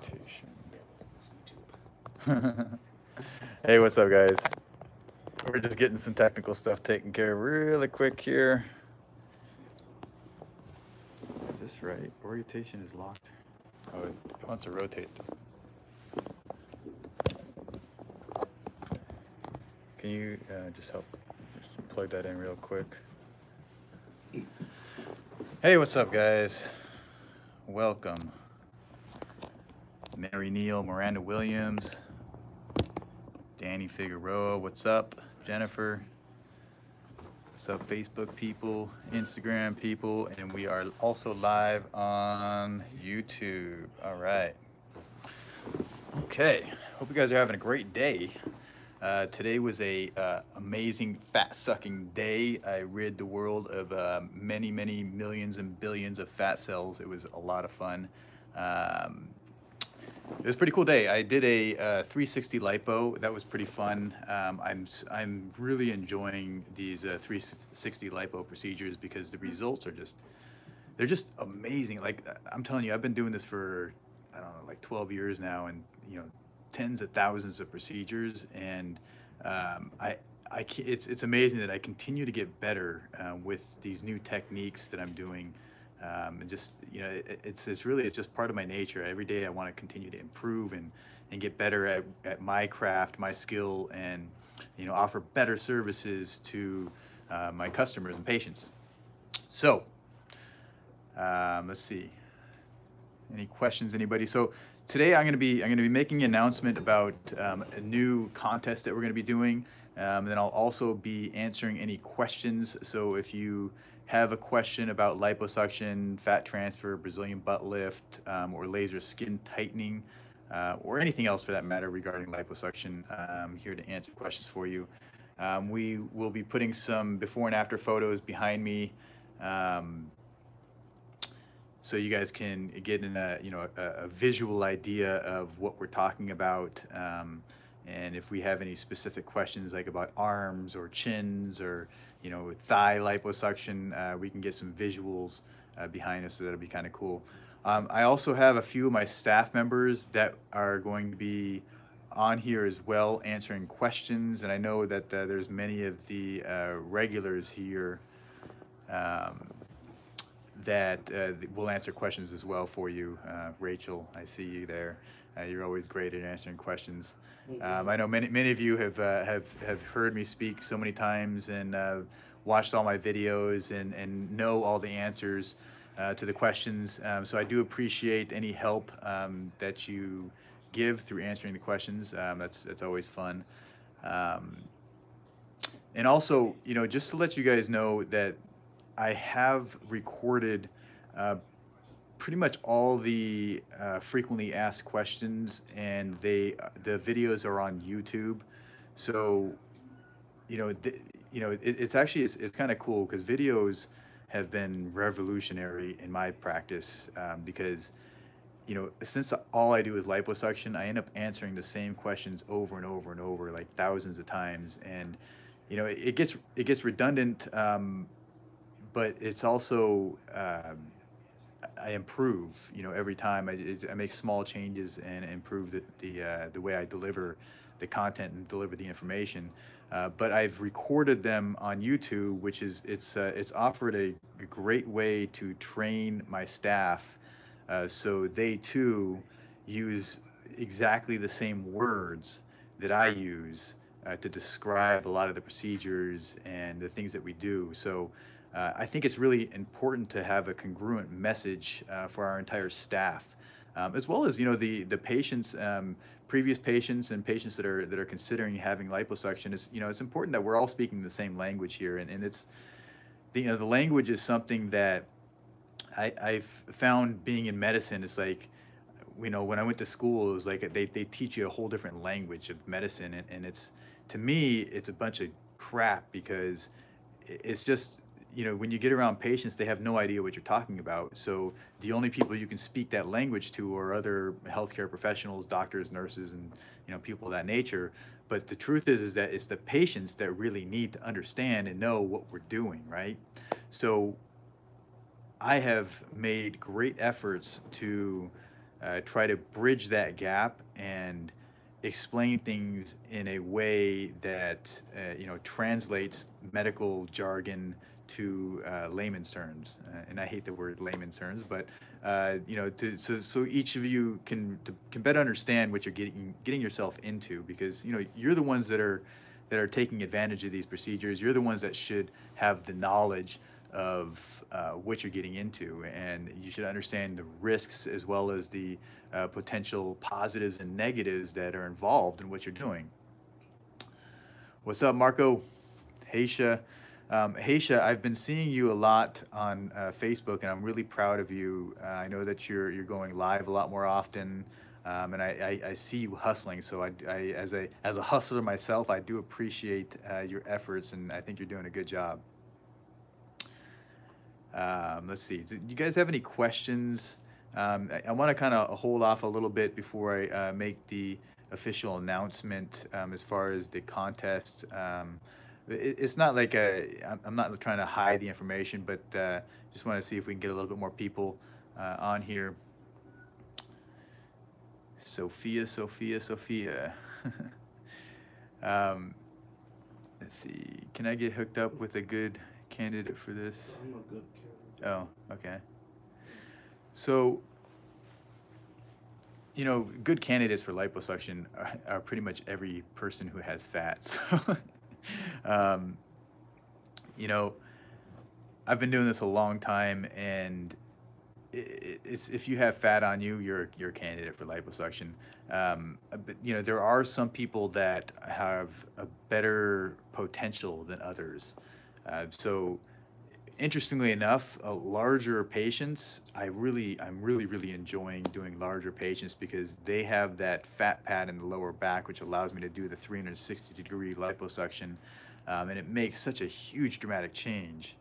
Orientation. Hey, what's up, guys? We're just getting some technical stuff taken care of really quick here. Is this right? Orientation is locked. Oh, it wants to rotate. Can you just help just plug that in real quick? Hey, what's up, guys? Welcome. Mary Neal, Miranda Williams, Danny Figueroa, what's up? Jennifer, what's up, Facebook people, Instagram people, and we are also live on YouTube. All right. Okay, hope you guys are having a great day. Today was a amazing fat-sucking day. I rid the world of many millions and billions of fat cells. It was a lot of fun. It was a pretty cool day. I did a 360 lipo. That was pretty fun. I'm really enjoying these 360 lipo procedures because the results are they're just amazing. Like I'm telling you, I've been doing this for I don't know, like 12 years now, and tens of thousands of procedures, and it's amazing that I continue to get better with these new techniques that I'm doing. And just it's just part of my nature. Every day I want to continue to improve and get better at my craft, my skill, and offer better services to my customers and patients. So let's see, any questions, anybody? So today I'm going to be making an announcement about a new contest that we're going to be doing. And then I'll also be answering any questions. So if you have a question about liposuction, fat transfer, Brazilian butt lift, or laser skin tightening, or anything else for that matter regarding liposuction, I'm here to answer questions for you. We will be putting some before and after photos behind me, so you guys can get in a visual idea of what we're talking about. And if we have any specific questions like about arms or chins or thigh liposuction, we can get some visuals behind us, so that'll be kind of cool. I also have a few of my staff members that are going to be on here as well answering questions, and I know that there's many of the regulars here that will answer questions as well for you. Rachel, I see you there. You're always great at answering questions. I know many of you have heard me speak so many times and watched all my videos and know all the answers to the questions. So I do appreciate any help that you give through answering the questions. That's always fun. And also, just to let you guys know that I have recorded pretty much all the frequently asked questions, and the videos are on YouTube. So, it's actually it's kind of cool because videos have been revolutionary in my practice, because since all I do is liposuction, I end up answering the same questions over and over and over, like thousands of times, and it gets redundant. But it's also I improve, every time I make small changes and improve the way I deliver the content and deliver the information. But I've recorded them on YouTube, which is it's offered a great way to train my staff, so they too use exactly the same words that I use to describe a lot of the procedures and the things that we do. So I think it's really important to have a congruent message for our entire staff, as well as the patients, previous patients, and patients that are considering having liposuction. It's important that we're all speaking the same language here, and it's the language is something that I've found being in medicine. It's like when I went to school, it was like they teach you a whole different language of medicine, and it's, to me, it's a bunch of crap, because it's just, when you get around patients, they have no idea what you're talking about. So the only people you can speak that language to are other healthcare professionals, doctors, nurses, and people of that nature. But the truth is that it's the patients that really need to understand and know what we're doing, right? So I have made great efforts to try to bridge that gap and explain things in a way that translates medical jargon to layman's terms. And I hate the word layman's terms, but so each of you can better understand what you're getting yourself into, because you're the ones that are taking advantage of these procedures. You're the ones that should have the knowledge of what you're getting into, and you should understand the risks as well as the potential positives and negatives that are involved in what you're doing. What's up, Marco? Haisha. Haisha, I've been seeing you a lot on Facebook, and I'm really proud of you. I know that you're going live a lot more often, and I see you hustling. So as a hustler myself, I do appreciate your efforts, and I think you're doing a good job. Let's see. Do you guys have any questions? I want to kind of hold off a little bit before I make the official announcement as far as the contest. It's not like I'm not trying to hide the information, but just want to see if we can get a little bit more people on here. Sophia, Sophia, Sophia. Let's see. Can I get hooked up with a good candidate for this? I'm a good candidate. Oh, okay. So, good candidates for liposuction are pretty much every person who has fat. So, um, you know, I've been doing this a long time, and it's if you have fat on you, you're a candidate for liposuction. But there are some people that have a better potential than others. So interestingly enough, larger patients, I'm really enjoying doing larger patients because they have that fat pad in the lower back, which allows me to do the 360-degree liposuction, and it makes such a huge dramatic change.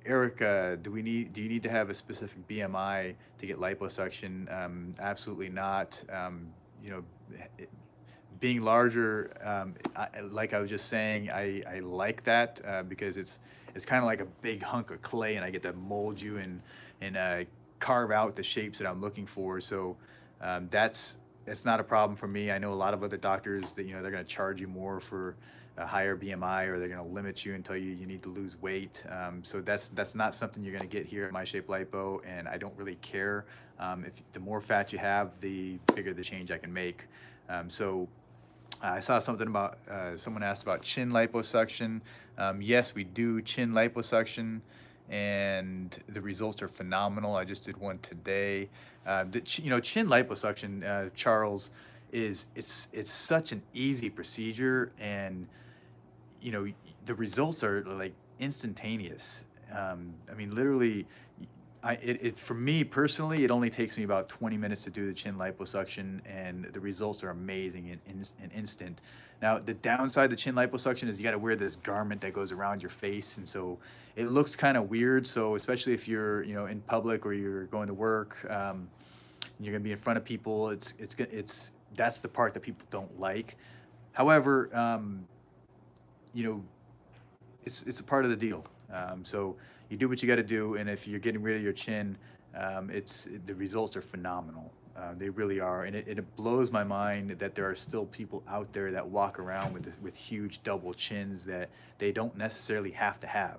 Erica, do you need to have a specific BMI to get liposuction? Absolutely not. You know, being larger, like I was just saying, I like that because it's kind of like a big hunk of clay, and I get to mold you and carve out the shapes that I'm looking for. So that's not a problem for me. I know a lot of other doctors that they're going to charge you more for a higher BMI, or they're going to limit you and tell you need to lose weight. So that's not something you're going to get here at My Shape Lipo, and I don't really care. If the more fat you have, the bigger the change I can make. So I saw something about someone asked about chin liposuction. Yes, we do chin liposuction, and the results are phenomenal. I just did one today. Chin liposuction, Charles, it's such an easy procedure, and the results are like instantaneous. I mean, literally, for me personally, it only takes me about 20 minutes to do the chin liposuction, and the results are amazing and instant. Now, the downside to chin liposuction is you got to wear this garment that goes around your face, and so it looks kind of weird. So especially if you're in public or you're going to work, you're gonna be in front of people. That's the part that people don't like. However, it's a part of the deal. So you do what you got to do, and if you're getting rid of your chin, the results are phenomenal. They really are, and it blows my mind that there are still people out there that walk around with huge double chins that they don't necessarily have to have.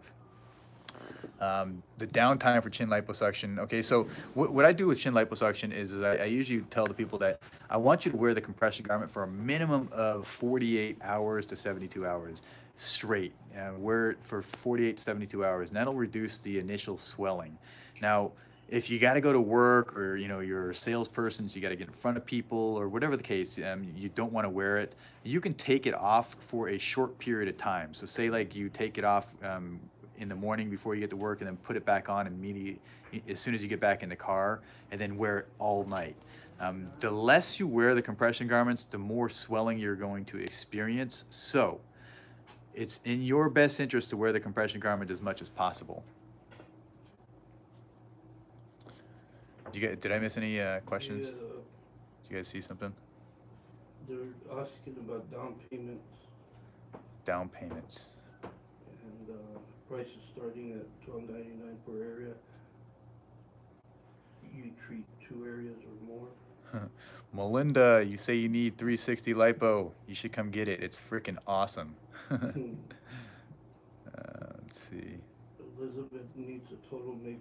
The downtime for chin liposuction. Okay, so what I do with chin liposuction is I usually tell the people that I want you to wear the compression garment for a minimum of 48 hours to 72 hours straight. Wear it for 48 to 72 hours, and that'll reduce the initial swelling. Now, if you got to go to work, or you're a salesperson, so you got to get in front of people, or whatever the case, you don't want to wear it, you can take it off for a short period of time. So say like you take it off in the morning before you get to work, and then put it back on immediately as soon as you get back in the car, and then wear it all night. The less you wear the compression garments, the more swelling you're going to experience. So it's in your best interest to wear the compression garment as much as possible. Did I miss any questions? Yeah, Did you guys see something? they're asking about down payments, Down payments. and prices starting at $12.99 per area. You treat 2 areas or Melinda, you say you need 360 lipo. You should come get it. It's freaking awesome. Let's see. Elizabeth needs a total makeover.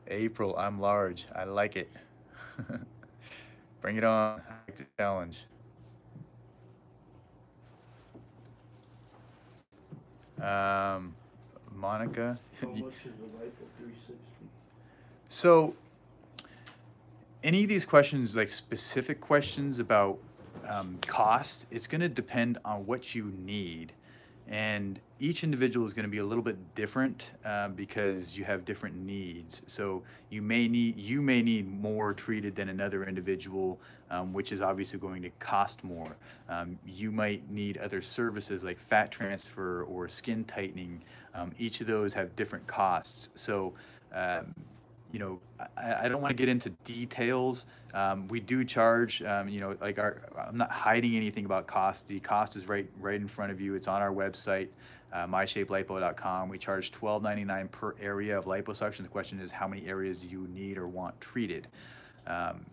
April, I'm large. I like it. Bring it on. I like the challenge. Um, Monica. How much is a lipo 360? So, any of these questions, like specific questions about cost, it's going to depend on what you need. And each individual is going to be a little bit different because you have different needs. So you may need more treated than another individual, which is obviously going to cost more. You might need other services like fat transfer or skin tightening. Each of those have different costs. So um, I don't want to get into details. We do charge, like I'm not hiding anything about cost. The cost is right in front of you. It's on our website, myshapelipo.com. We charge $12.99 per area of liposuction. The question is, how many areas do you need or want treated? Um,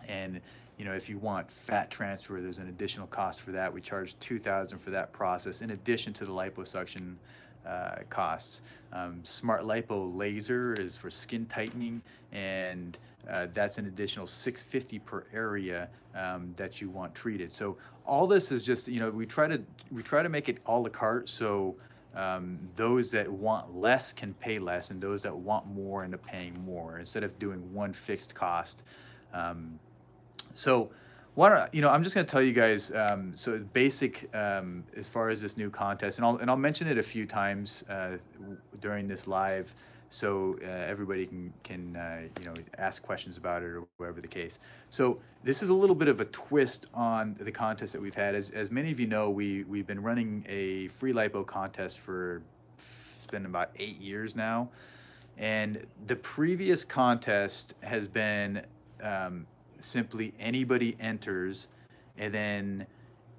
and if you want fat transfer, there's an additional cost for that. We charge $2,000 for that process, in addition to the liposuction costs. Smart Lipo Laser is for skin tightening, and that's an additional $650 per area that you want treated. So all this is just, we try to make it a la carte, so those that want less can pay less, and those that want more end up paying more instead of doing one fixed cost. So why don't I'm just going to tell you guys, so basic as far as this new contest, and I'll mention it a few times during this live, so everybody can ask questions about it or whatever the case. So this is a little bit of a twist on the contest that we've had. As many of you know, we've been running a free lipo contest for it's been about 8 years now, and the previous contest has been simply anybody enters, and then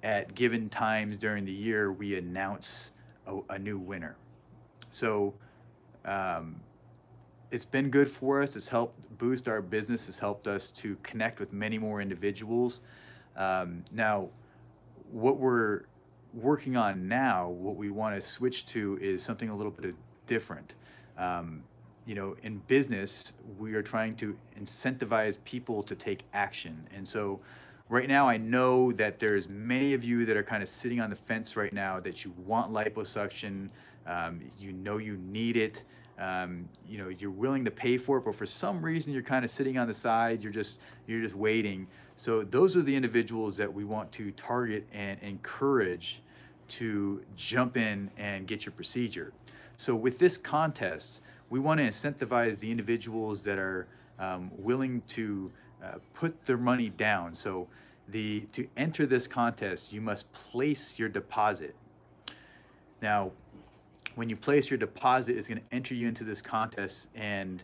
at given times during the year we announce a new winner. So it's been good for us. It's helped boost our business. It's helped us to connect with many more individuals. Now, what we're working on now, what we want to switch to is something a little bit different. In business, we are trying to incentivize people to take action. And so right now, I know that there's many of you that are kind of sitting on the fence right now that you want liposuction, you need it, you're willing to pay for it, but for some reason you're kind of sitting on the side, you're just waiting. So those are the individuals that we want to target and encourage to jump in and get your procedure. So with this contest, we want to incentivize the individuals that are willing to put their money down. So to enter this contest, you must place your deposit. Now, when you place your deposit, it's going to enter you into this contest, and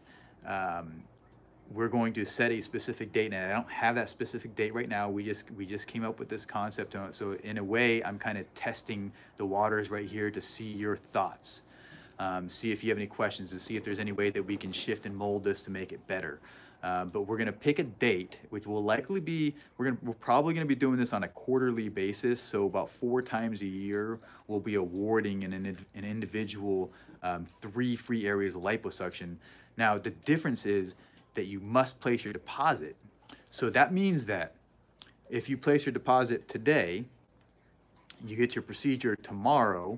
we're going to set a specific date. And I don't have that specific date right now. We just came up with this concept. So in a way, I'm kind of testing the waters right here to see your thoughts. See if you have any questions, and see if there's any way that we can shift and mold this to make it better. But we're going to pick a date, which will likely be, we're probably going to be doing this on a quarterly basis. So about 4 times a year, we'll be awarding an individual 3 free areas of liposuction. Now, the difference is that you must place your deposit. So that means that if you place your deposit today, you get your procedure tomorrow,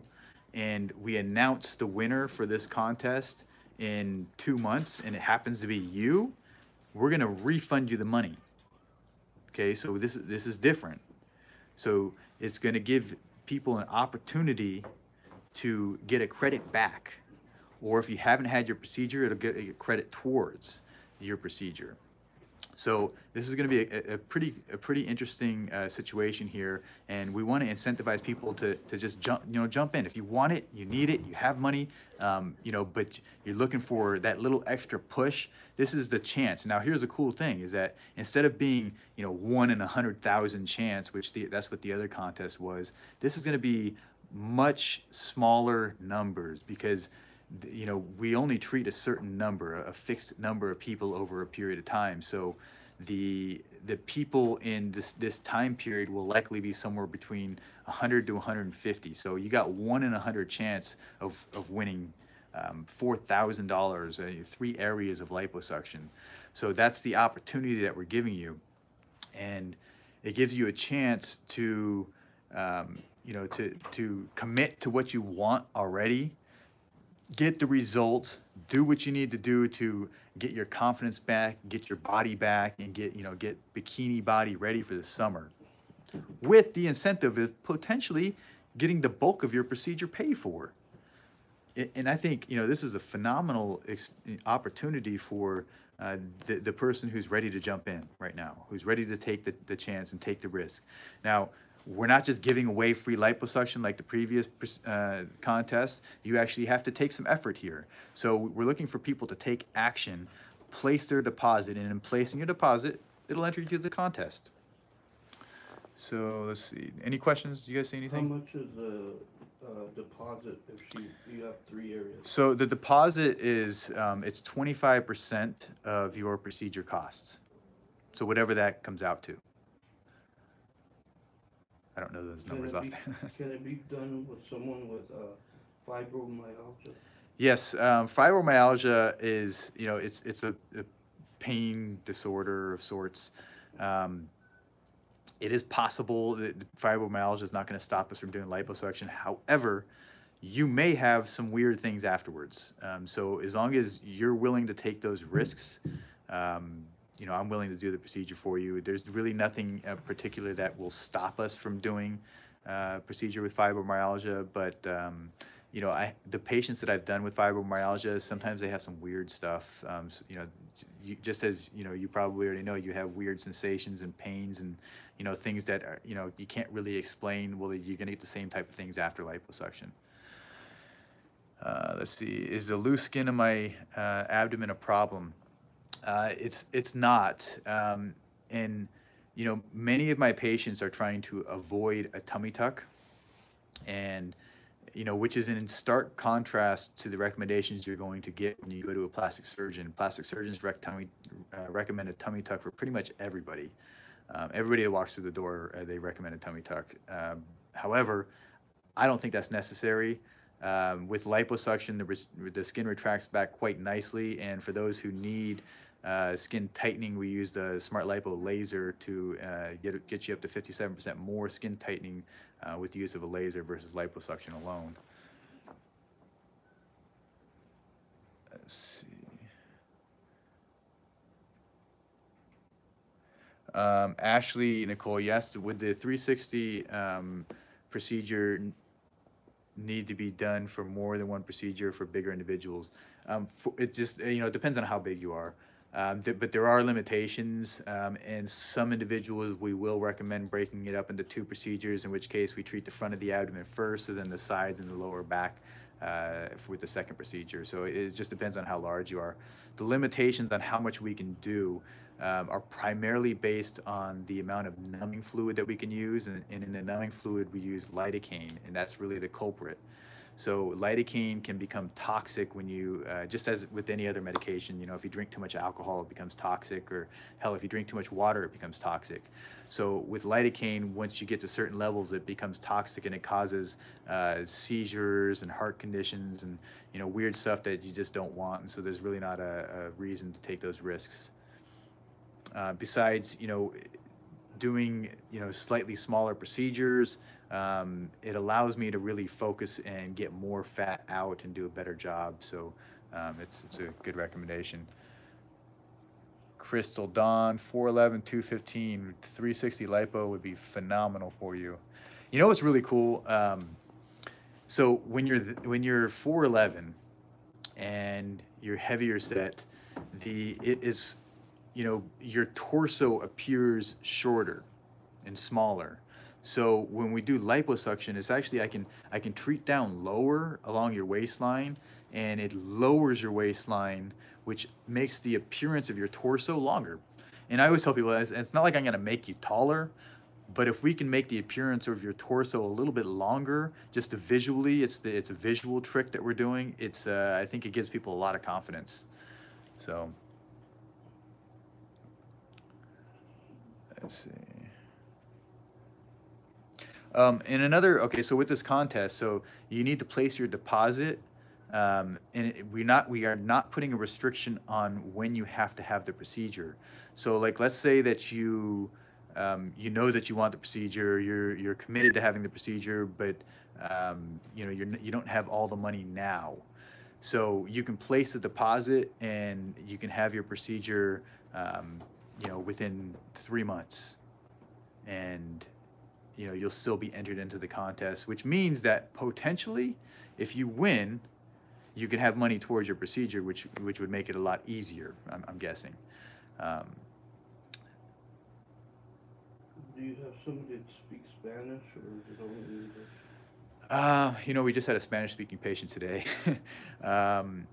and we announce the winner for this contest in 2 months, and it happens to be you, we're going to refund you the money. Okay, so this is different. So it's going to give people an opportunity to get a credit back, or if you haven't had your procedure, it'll get a credit towards your procedure. So this is going to be a pretty interesting situation here, and we want to incentivize people to just jump in. If you want it, you need it, you have money, but you're looking for that little extra push. This is the chance. Now, here's the cool thing: is that instead of being 1 in 100,000 chance, which that's what the other contest was, this is going to be much smaller numbers, because we only treat a certain number, a fixed number of people over a period of time. So the people in this time period will likely be somewhere between 100 to 150. So you got 1 in 100 chance of winning $4,000, 3 areas of liposuction. So that's the opportunity that we're giving you, and it gives you a chance to to commit to what you want already, get the results, do what you need to do to get your confidence back, get your body back, and get bikini body ready for the summer, with the incentive of potentially getting the bulk of your procedure paid for. And I think this is a phenomenal opportunity for the person who's ready to jump in right now, who's ready to take the chance and take the risk. Now, we're not just giving away free liposuction like the previous contest. You actually have to take some effort here. So we're looking for people to take action, place their deposit, and in placing your deposit, it'll enter you to the contest. So let's see. Any questions? Do you guys see How anything? much is the deposit if you have 3 areas? So the deposit is it's 25% of your procedure costs. So whatever that comes out to. I don't know those numbers off there. Can it be done with someone with fibromyalgia? Yes, fibromyalgia is, it's a pain disorder of sorts. It is possible that fibromyalgia is not going to stop us from doing liposuction. However, you may have some weird things afterwards. So as long as you're willing to take those risks, I'm willing to do the procedure for you. There's really nothing particular that will stop us from doing procedure with fibromyalgia. But the patients that I've done with fibromyalgia, sometimes they have some weird stuff. Just as you probably already know, you have weird sensations and pains and things that are, you can't really explain. Well, you're gonna get the same type of things after liposuction. Let's see. Is the loose skin in my abdomen a problem? It's not. And many of my patients are trying to avoid a tummy tuck, and which is in stark contrast to the recommendations you're going to get when you go to a plastic surgeon. Plastic surgeons recommend a tummy tuck for pretty much everybody. Everybody that walks through the door, they recommend a tummy tuck. However, I don't think that's necessary. With liposuction, the skin retracts back quite nicely, and for those who need skin tightening, we use the Smart Lipo laser to get you up to 57% more skin tightening with the use of a laser versus liposuction alone. Let's see. Ashley Nicole, yes, would the 360 procedure need to be done for more than one procedure for bigger individuals? It just it depends on how big you are. But there are limitations, and some individuals we will recommend breaking it up into 2 procedures, in which case we treat the front of the abdomen first, and then the sides and the lower back with the second procedure. So it just depends on how large you are. The limitations on how much we can do are primarily based on the amount of numbing fluid that we can use, and in the numbing fluid we use lidocaine, and that's really the culprit. So lidocaine can become toxic when you, just as with any other medication, if you drink too much alcohol, it becomes toxic, or hell, if you drink too much water, it becomes toxic. So with lidocaine, once you get to certain levels, it becomes toxic, and it causes seizures and heart conditions and, weird stuff that you just don't want. And so there's really not a reason to take those risks. Besides, doing, slightly smaller procedures, it allows me to really focus and get more fat out and do a better job. So it's a good recommendation. Crystal Dawn, 4'11", 215, 360 lipo would be phenomenal for you. What's really cool? So when you're 4'11" and you're heavier set, your torso appears shorter and smaller. So when we do liposuction, it's actually I can treat down lower along your waistline, and it lowers your waistline, which makes the appearance of your torso longer. And I always tell people, it's not like I'm going to make you taller, but if we can make the appearance of your torso a little bit longer, just visually, it's a visual trick that we're doing. I think it gives people a lot of confidence. So. let's see. And another, okay, so with this contest, so you need to place your deposit, and we are not putting a restriction on when you have to have the procedure. So like, let's say that you know that you want the procedure, you're committed to having the procedure, but you know, you don't have all the money now. So you can place a deposit and you can have your procedure, you know, within 3 months. And you know, you'll still be entered into the contest, which means that potentially, if you win, you can have money towards your procedure, which would make it a lot easier. I'm guessing. Um, Do you have somebody that speaks Spanish or is it only English? you know, we just had a Spanish-speaking patient today. um,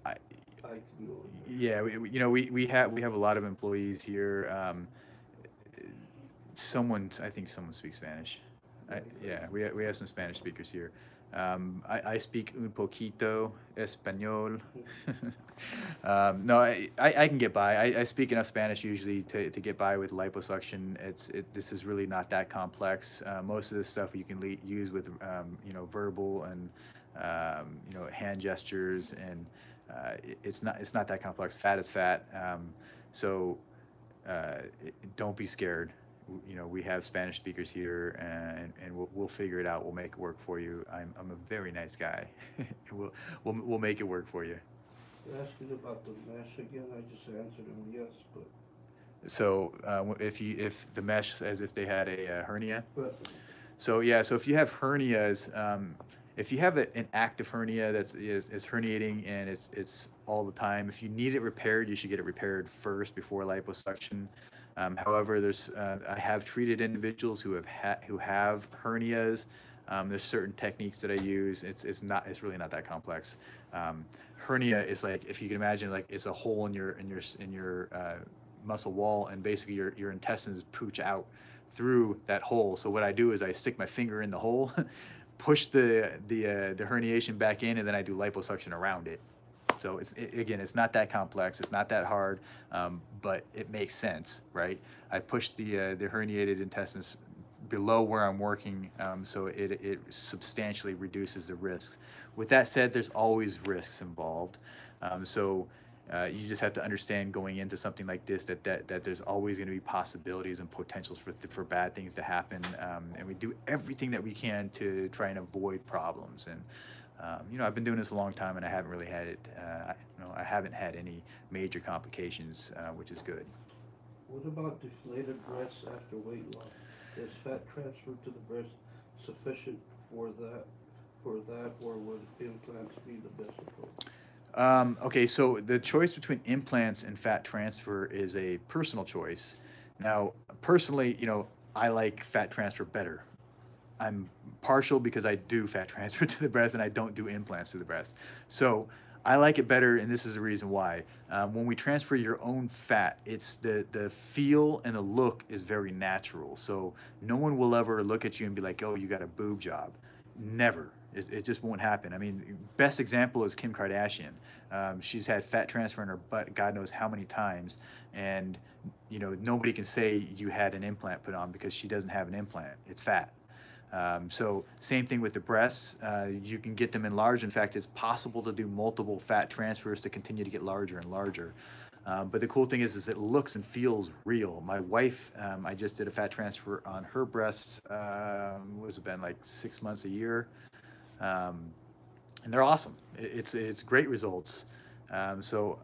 I, I can go in there. yeah, you know, we have a lot of employees here. I think someone speaks Spanish. Right, Yeah, we have some Spanish speakers here. I speak un poquito español. No, I can get by. I speak enough Spanish usually to get by with liposuction. This is really not that complex. Most of this stuff you can use with you know, verbal and you know, hand gestures, and it's not that complex. Fat is fat. So don't be scared. You know, we have Spanish speakers here, and we'll figure it out. We'll make it work for you. I'm a very nice guy. We'll make it work for you. Asking about the mesh again, I just answered him yes, but, So if the mesh, as if they had a hernia. but So yeah, so if you have hernias, if you have an active hernia is herniating and it's all the time, if you need it repaired, you should get it repaired first before liposuction. However, I have treated individuals who have hernias. There's certain techniques that I use. It's really not that complex. Hernia is like, if you can imagine, like, it's a hole in your muscle wall, and basically your intestines pooch out through that hole. So what I do is I stick my finger in the hole, push the herniation back in, and then I do liposuction around it. So again, it's not that complex, it's not that hard, but it makes sense, right? I push the herniated intestines below where I'm working, so it substantially reduces the risks. With that said, there's always risks involved. So you just have to understand going into something like this that there's always going to be possibilities and potentials for bad things to happen, and we do everything that we can to try and avoid problems. And you know, I've been doing this a long time, and I haven't really had it. You know, I haven't had any major complications, which is good. what about deflated breasts after weight loss? Is fat transfer to the breast sufficient for that, or would implants be the best approach? Okay, so the choice between implants and fat transfer is a personal choice. Now, personally, you know, I like fat transfer better. I'm partial because I do fat transfer to the breast and I don't do implants to the breast. So I like it better, and this is the reason why. When we transfer your own fat, it's the feel and the look is very natural. So no one will ever look at you and be like, "Oh, you got a boob job." Never. It just won't happen. I mean, best example is Kim Kardashian. She's had fat transfer in her butt, God knows how many times, and you know, nobody can say you had an implant put on because she doesn't have an implant. It's fat. So same thing with the breasts. You can get them enlarged. In fact, it's possible to do multiple fat transfers to continue to get larger and larger. But the cool thing is it looks and feels real. My wife, I just did a fat transfer on her breasts. What has it been, like 6 months, a year? And they're awesome. It's great results. So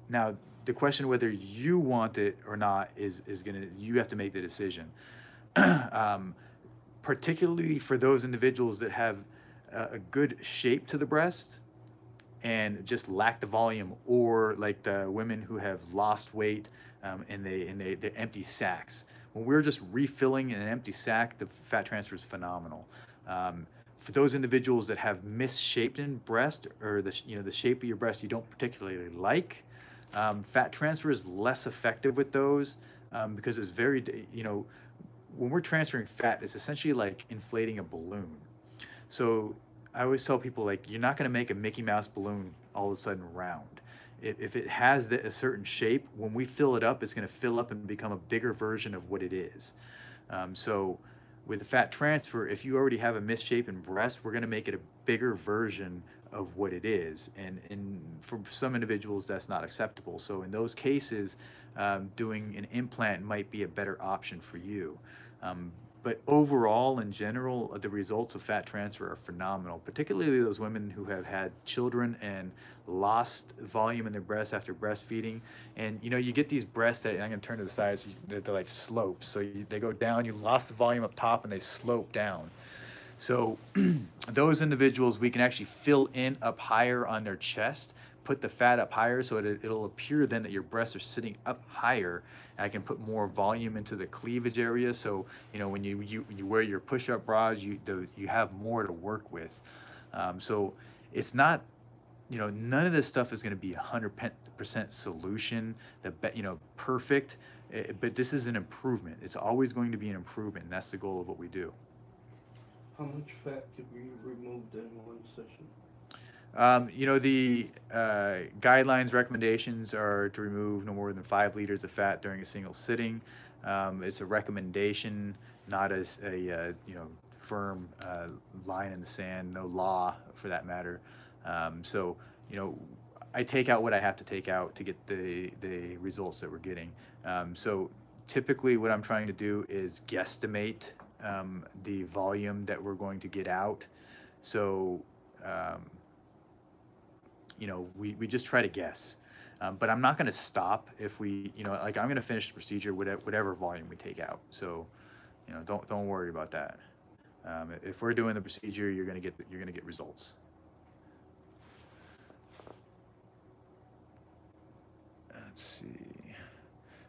now the question whether you want it or not is you have to make the decision. Particularly for those individuals that have a good shape to the breast and just lack the volume, or like the women who have lost weight, and they're empty sacks. When we're just refilling an empty sack, the fat transfer is phenomenal. For those individuals that have misshapen breast, or the shape of your breast you don't particularly like, fat transfer is less effective with those, because it's very, when we're transferring fat, it's essentially like inflating a balloon. So I always tell people, like, you're not going to make a Mickey Mouse balloon all of a sudden round. if it has a certain shape, when we fill it up, it's going to fill up and become a bigger version of what it is. So with the fat transfer, if you already have a misshapen breast, we're going to make it a bigger version of what it is. And for some individuals, that's not acceptable. So in those cases, doing an implant might be a better option for you. Um, but overall, in general, the results of fat transfer are phenomenal, particularly those women who have had children and lost volume in their breasts after breastfeeding. And you know, you get these breasts that, I'm going to turn to the sides, they're like slopes. So they go down, you lost the volume up top, and they slope down. So those individuals, we can actually fill in up higher on their chest, put the fat up higher, so it'll appear then that your breasts are sitting up higher. And I can put more volume into the cleavage area. So, you know, when you wear your push-up bras, you have more to work with. So it's not, you know, none of this stuff is going to be 100% solution, perfect. But this is an improvement. It's always going to be an improvement, and that's the goal of what we do. How much fat could be removed in one session? You know, the guidelines recommendations are to remove no more than 5 liters of fat during a single sitting. It's a recommendation, not as a firm line in the sand, no law for that matter. So, you know, I take out what I have to take out to get the results that we're getting. So typically what I'm trying to do is guesstimate the volume that we're going to get out. So, you know, we just try to guess. But I'm not going to stop if we, you know, like I'm going to finish the procedure whatever volume we take out. So, you know, don't worry about that. If we're doing the procedure, you're going to get results. Let's see.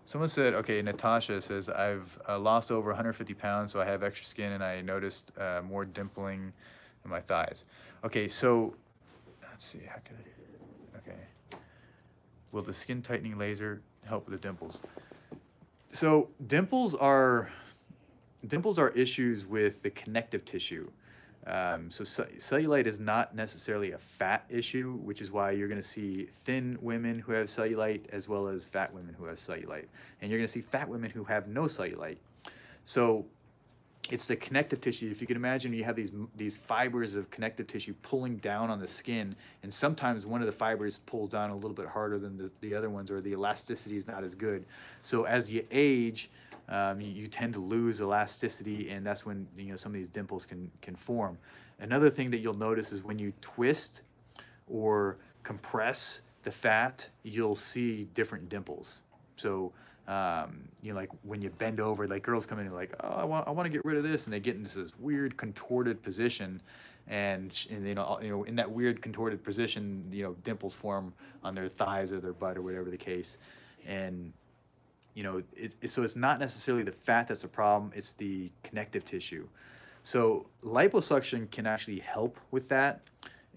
Someone said, okay, Natasha says, I've lost over 150 pounds, so I have extra skin, and I noticed more dimpling in my thighs. Okay, so let's see, how can I, okay. Will the skin tightening laser help with the dimples? So dimples are issues with the connective tissue. So cellulite is not necessarily a fat issue, which is why you're going to see thin women who have cellulite as well as fat women who have cellulite. And you're going to see fat women who have no cellulite. So it's the connective tissue. If you can imagine, you have these fibers of connective tissue pulling down on the skin, and sometimes one of the fibers pulls down a little bit harder than the other ones, or the elasticity is not as good. So as you age, you tend to lose elasticity, and that's when, you know, some of these dimples can form. Another thing that you'll notice is when you twist or compress the fat, you'll see different dimples. So you know, like when you bend over, like girls come in and like, oh, I want to get rid of this, and they get into this weird contorted position, and you know, in that weird contorted position, you know, dimples form on their thighs or their butt or whatever the case. And you know, so it's not necessarily the fat that's the problem, it's the connective tissue. So liposuction can actually help with that.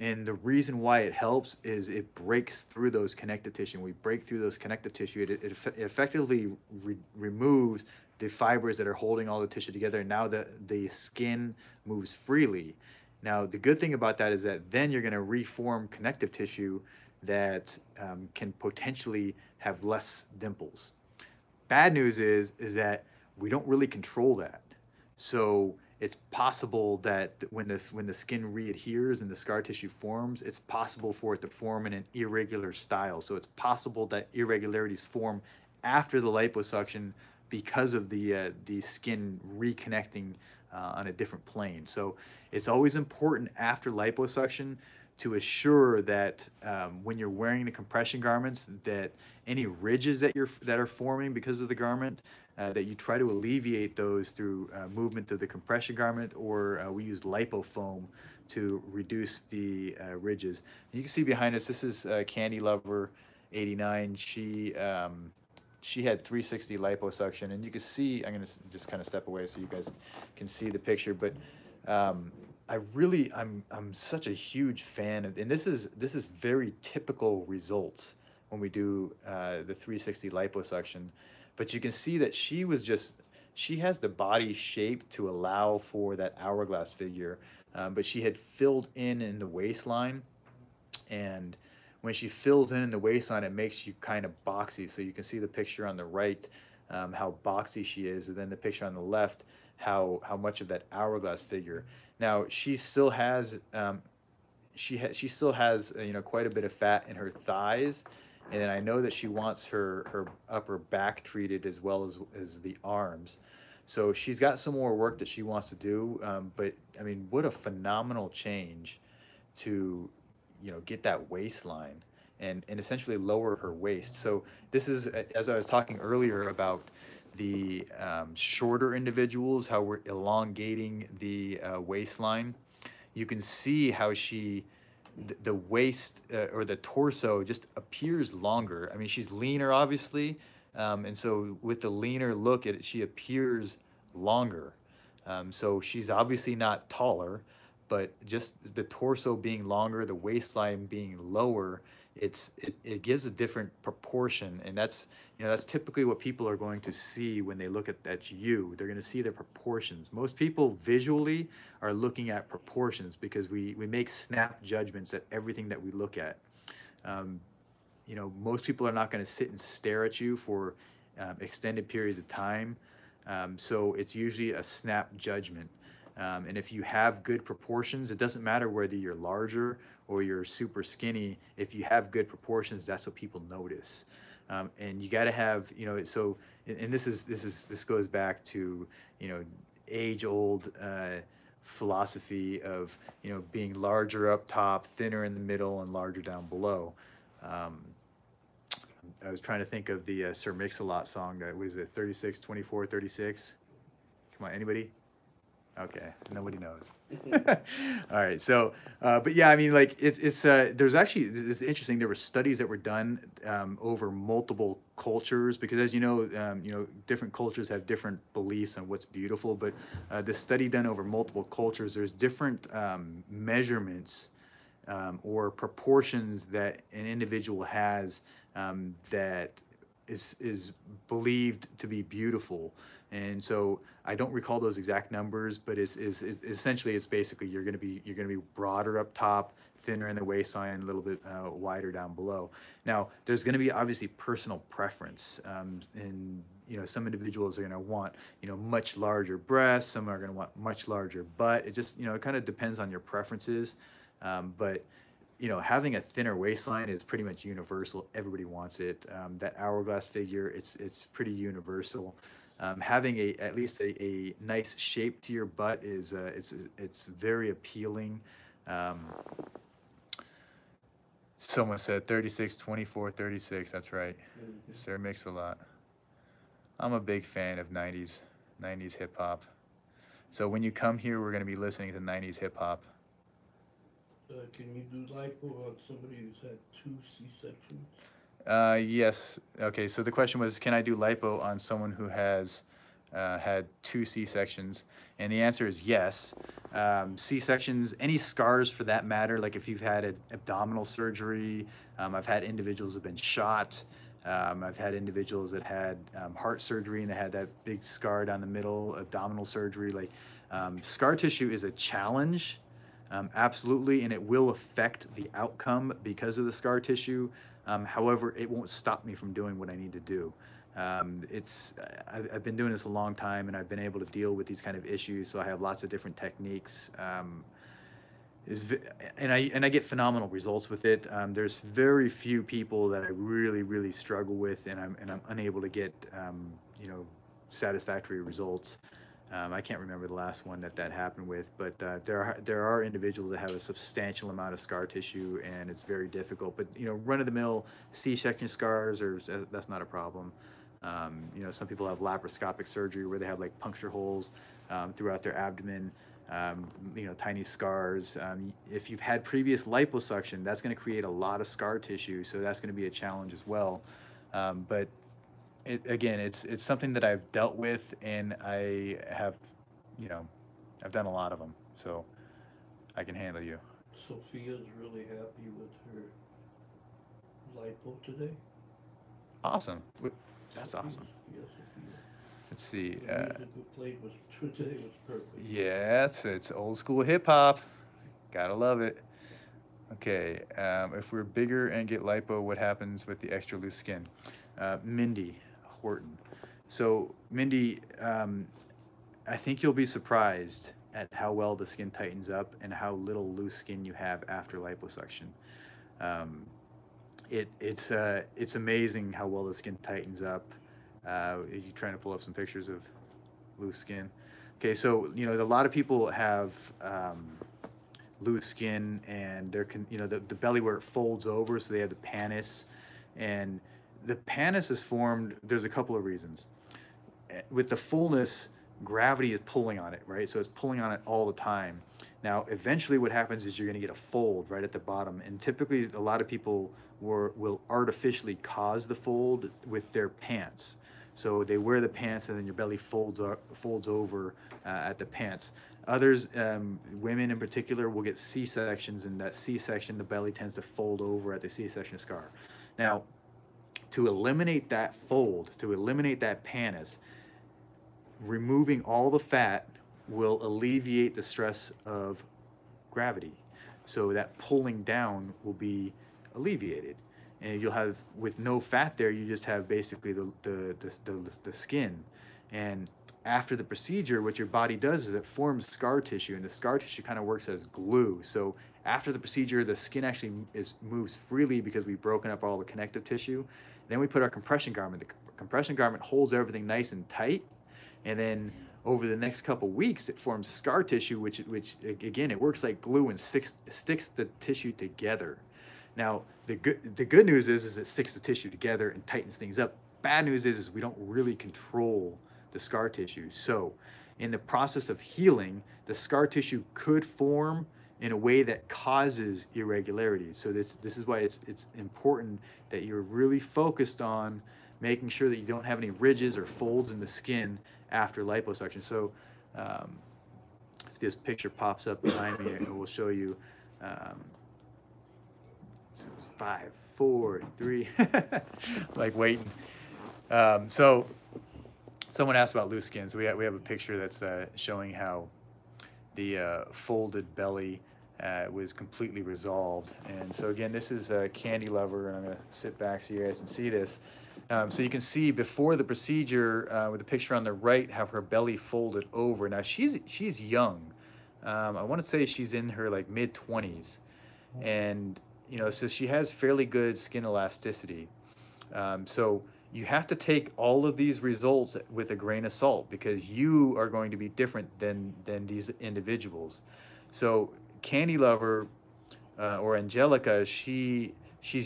And the reason why it helps is it breaks through those connective tissue. When we break through those connective tissue, it effectively removes the fibers that are holding all the tissue together. And now the skin moves freely. Now, the good thing about that is that then you're going to reform connective tissue that can potentially have less dimples. Bad news is that we don't really control that. So it's possible that when the skin readheres and the scar tissue forms, it's possible for it to form in an irregular style. So it's possible that irregularities form after the liposuction because of the skin reconnecting on a different plane. So it's always important after liposuction to assure that when you're wearing the compression garments, that any ridges that are forming because of the garment, that you try to alleviate those through movement of the compression garment, or we use lipofoam to reduce the ridges. And you can see behind us, this is Candy Lover 89. She had 360 liposuction, and you can see, I'm gonna just kind of step away so you guys can see the picture, but I'm such a huge fan of, and this is very typical results when we do the 360 liposuction. But you can see that she has the body shape to allow for that hourglass figure, but she had filled in the waistline, and when she fills in the waistline, it makes you kind of boxy. So you can see the picture on the right, how boxy she is, and then the picture on the left, how much of that hourglass figure. Now she still has she still has quite a bit of fat in her thighs, and then I know that she wants her upper back treated as well as the arms. So she's got some more work that she wants to do. But I mean, what a phenomenal change to get that waistline and essentially lower her waist. So this is as I was talking earlier about the shorter individuals, how we're elongating the waistline. You can see how the waist or the torso just appears longer. I mean, she's leaner, obviously, and so with the leaner look, she appears longer. So she's obviously not taller, but just the torso being longer, the waistline being lower, it gives a different proportion, and that's typically what people are going to see when they look at you. They're going to see the proportions. Most people visually are looking at proportions because we make snap judgments at everything that we look at. Um, most people are not going to sit and stare at you for extended periods of time. So it's usually a snap judgment. And if you have good proportions, it doesn't matter whether you're larger or you're super skinny. If you have good proportions, that's what people notice. And you got to have, so, and this goes back to, age-old philosophy of, being larger up top, thinner in the middle, and larger down below. Um, I was trying to think of the Sir Mix-a-Lot song. What is it? 36, 24, 36. Come on, anybody? Okay, nobody knows. All right, so, but yeah, I mean, like there's actually it's interesting. There were studies that were done over multiple cultures because, as different cultures have different beliefs on what's beautiful. But this study done over multiple cultures, there's different measurements or proportions that an individual has that is believed to be beautiful. And so I don't recall those exact numbers, but it's essentially it's basically you're going to be broader up top, thinner in the waistline, a little bit wider down below. Now there's going to be obviously personal preference, and some individuals are going to want much larger breasts, some are going to want much larger butt. It just it kind of depends on your preferences, but having a thinner waistline is pretty much universal. Everybody wants it. That hourglass figure, it's pretty universal. Having at least a nice shape to your butt is it's very appealing. Someone said 36, 24, 36. That's right. Sir Mix-a-Lot. I'm a big fan of 90s hip hop. So when you come here, we're going to be listening to 90s hip hop. Can you do lipo on somebody who's had 2 C-sections? Yes. Okay, so the question was, can I do lipo on someone who has had 2 C-sections? And the answer is yes. C-sections, any scars for that matter, like if you've had abdominal surgery, I've had individuals who have been shot. I've had individuals that had heart surgery and they had that big scar down the middle, abdominal surgery. Like scar tissue is a challenge, absolutely, and it will affect the outcome because of the scar tissue. However, it won't stop me from doing what I need to do. I've been doing this a long time, and I've been able to deal with these kind of issues. So I have lots of different techniques, and I get phenomenal results with it. There's very few people that I really struggle with, and I'm unable to get satisfactory results. I can't remember the last one that happened with, but there are individuals that have a substantial amount of scar tissue, and it's very difficult. But run-of-the-mill C-section scars, that's not a problem. Some people have laparoscopic surgery where they have like puncture holes throughout their abdomen, tiny scars. If you've had previous liposuction, that's going to create a lot of scar tissue, so that's going to be a challenge as well. But it's something that I've dealt with, and I have, I've done a lot of them, so I can handle you. Sophia's really happy with her lipo today. Awesome. That's Sophia. awesome. Yeah, Sophia. Let's see. The music we played today was perfect. Yeah, it's old school hip hop. Gotta love it. Okay, if we're bigger and get lipo, what happens with the extra loose skin? Mindy Horton. So, Mindy, I think you'll be surprised at how well the skin tightens up and how little loose skin you have after liposuction. Um, it's amazing how well the skin tightens up. Are you trying to pull up some pictures of loose skin? Okay, so a lot of people have loose skin, and the belly where it folds over, so they have the pannus, and the pannus is formed. There's a couple of reasons. With the fullness, gravity is pulling on it, right? So it's pulling on it all the time. Now, eventually, what happens is you're going to get a fold right at the bottom, and typically, a lot of people will artificially cause the fold with their pants. So they wear the pants, and then your belly folds over at the pants. Others, women in particular, will get C-sections, and that C-section, the belly tends to fold over at the C-section scar. Now, to eliminate that fold, to eliminate that pannus, removing all the fat will alleviate the stress of gravity. So that pulling down will be alleviated. And you'll have, with no fat there, you just have basically the skin. And after the procedure, what your body does is it forms scar tissue, and the scar tissue kind of works as glue. So after the procedure, the skin actually moves freely because we've broken up all the connective tissue. Then we put our compression garment. The compression garment holds everything nice and tight, and then over the next couple weeks, it forms scar tissue, which again, it works like glue and sticks the tissue together. Now, the good news is it sticks the tissue together and tightens things up. Bad news is we don't really control the scar tissue. So, in the process of healing, the scar tissue could form in a way that causes irregularities. So this is why it's important that you're really focused on making sure that you don't have any ridges or folds in the skin after liposuction. So if this picture pops up behind me, it will show you 5, 4, 3, like waiting. So someone asked about loose skin. So we have a picture that's showing how the folded belly was completely resolved. And so again, this is Candy Lover, and I'm gonna sit back so you guys can see this. So you can see before the procedure, with the picture on the right, how her belly folded over. Now she's young. I want to say she's in her like mid-20s, and so she has fairly good skin elasticity. So you have to take all of these results with a grain of salt, because you are going to be different than these individuals. So Candy Lover, or Angelica, she's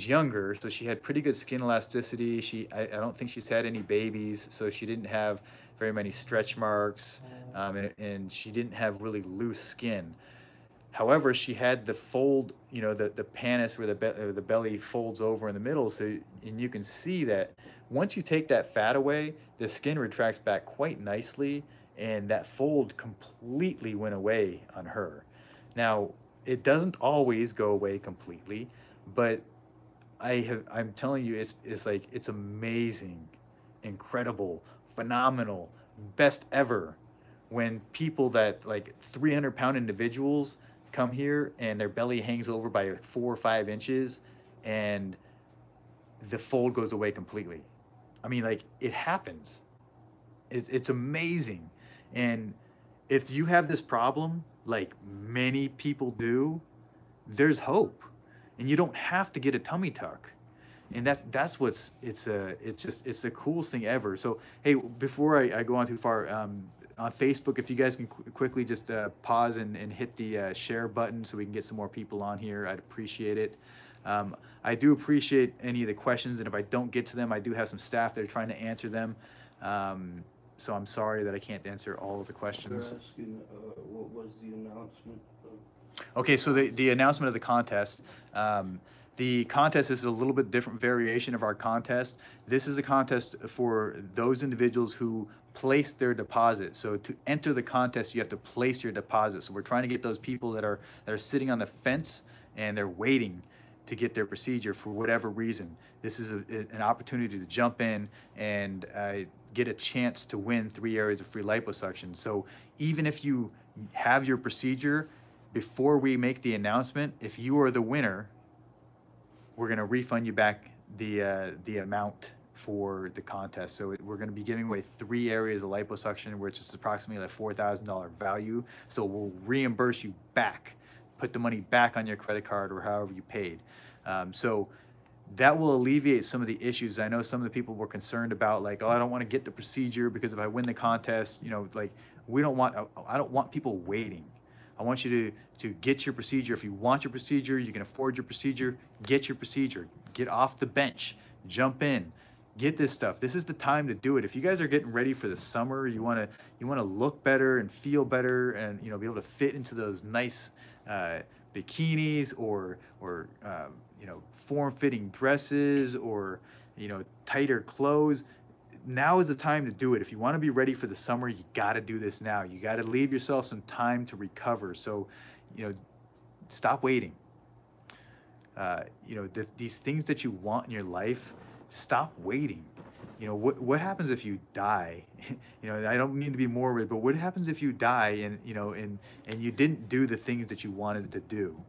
younger, so she had pretty good skin elasticity. I don't think she's had any babies, so she didn't have very many stretch marks, and she didn't have really loose skin. However, she had the fold, the pannus where the belly folds over in the middle. So, and you can see that once you take that fat away, the skin retracts back quite nicely, and that fold completely went away on her. Now, it doesn't always go away completely, but I'm telling you, it's amazing, incredible, phenomenal, best ever when people that like 300-pound individuals come here and their belly hangs over by 4 or 5 inches and the fold goes away completely. I mean, like, it happens. It's amazing. And if you have this problem, like many people do, there's hope. And you don't have to get a tummy tuck. And that's what's it's the coolest thing ever. So hey, before I go on too far, on Facebook, if you guys can quickly just pause and hit the share button so we can get some more people on here, I'd appreciate it. I do appreciate any of the questions, and if I don't get to them, I do have some staff that are trying to answer them. So I'm sorry that I can't answer all of the questions. They're asking, what was the announcement of? Okay, so the announcement of the contest. The contest is a little bit different variation of our contest. This is a contest for those individuals who place their deposit. So to enter the contest, you have to place your deposit. So we're trying to get those people that are sitting on the fence and they're waiting to get their procedure for whatever reason. This is an opportunity to jump in and get a chance to win 3 areas of free liposuction. So even if you have your procedure, before we make the announcement, if you are the winner, we're going to refund you back the amount for the contest. So we're going to be giving away 3 areas of liposuction, which is approximately like $4,000 value. So we'll reimburse you back, put the money back on your credit card or however you paid. So that will alleviate some of the issues. I know some of the people were concerned about, like, oh, I don't want to get the procedure because if I win the contest, you know, like, I don't want people waiting. I want you to get your procedure. If you want your procedure, you can afford your procedure, get your procedure. Get off the bench, jump in, get this stuff. This is the time to do it. If you guys are getting ready for the summer, you want to look better and feel better, and be able to fit into those nice bikinis or form-fitting dresses or tighter clothes. Now is the time to do it. If you want to be ready for the summer, you got to do this now. You got to leave yourself some time to recover. So, stop waiting. These things that you want in your life, stop waiting. What happens if you die? I don't mean to be morbid, but what happens if you die and you didn't do the things that you wanted to do?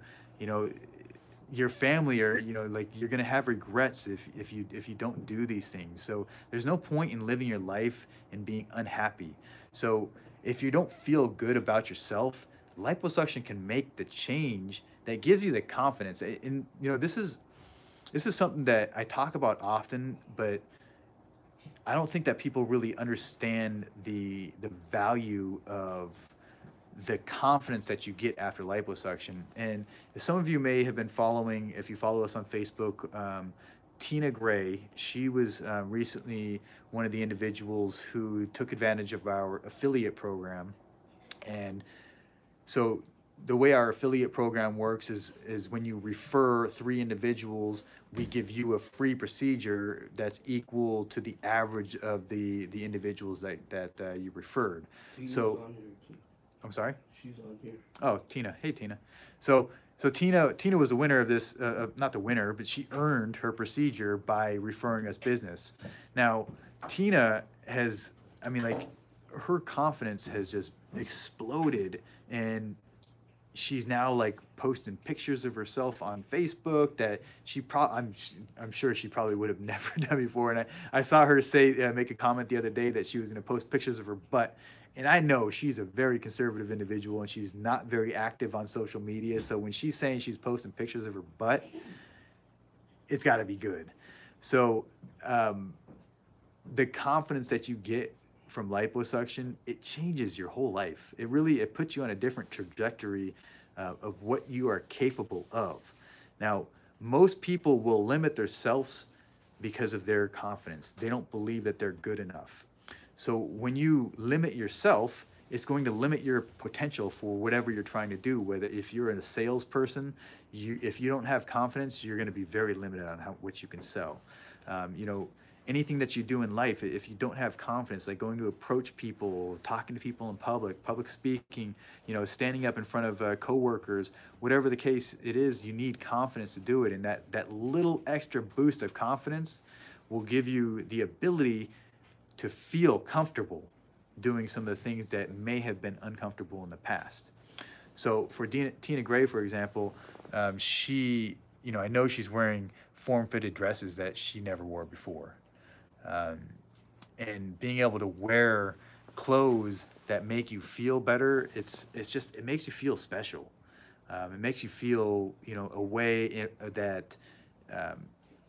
Your family or you're gonna have regrets if you don't do these things. So there's no point in living your life and being unhappy. So if you don't feel good about yourself, liposuction can make the change that gives you the confidence. And this is something that I talk about often, but I don't think that people really understand the value of the confidence that you get after liposuction. And some of you may have been following, if you follow us on Facebook, Tina Gray. She was recently one of the individuals who took advantage of our affiliate program. And so the way our affiliate program works is when you refer 3 individuals, we give you a free procedure that's equal to the average of the individuals that you referred. So I'm sorry? She's on here. Oh, Tina. Hey, Tina. So Tina was the winner of this, not the winner, but she earned her procedure by referring us business. Now, Tina has, her confidence has just exploded, and she's now posting pictures of herself on Facebook that I'm sure she probably would have never done before. And I saw her make a comment the other day that she was going to post pictures of her butt. And I know she's a very conservative individual and she's not very active on social media. So when she's saying she's posting pictures of her butt, it's got to be good. So the confidence that you get from liposuction, it changes your whole life. It puts you on a different trajectory of what you are capable of. Now, most people will limit themselves because of their confidence. They don't believe that they're good enough. So when you limit yourself, it's going to limit your potential for whatever you're trying to do. Whether if you're a salesperson, if you don't have confidence, you're going to be very limited on what you can sell. Anything that you do in life, if you don't have confidence, like going to approach people, talking to people in public speaking, standing up in front of coworkers, whatever the case it is, you need confidence to do it. And that little extra boost of confidence will give you the ability to feel comfortable doing some of the things that may have been uncomfortable in the past. So for Tina Gray, for example, she, I know she's wearing form-fitted dresses that she never wore before. And being able to wear clothes that make you feel better, it makes you feel special. It makes you feel, a way that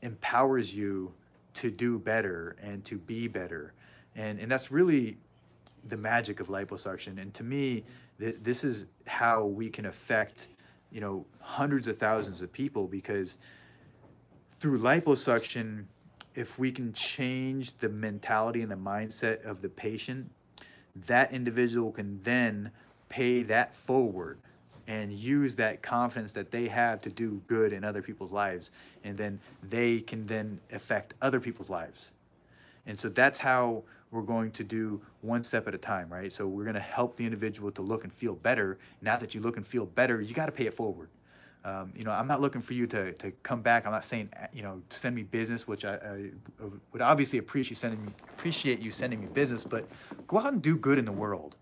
empowers you to do better and to be better. And that's really the magic of liposuction. And to me, this is how we can affect, hundreds of thousands of people, because through liposuction, if we can change the mentality and the mindset of the patient, that individual can then pay that forward and use that confidence that they have to do good in other people's lives. And then they can then affect other people's lives. And so that's how we're going to do one step at a time, right? So we're going to help the individual to look and feel better. Now that you look and feel better, you got to pay it forward. I'm not looking for you to come back. I'm not saying, send me business, which I would obviously appreciate you sending me business, but go out and do good in the world.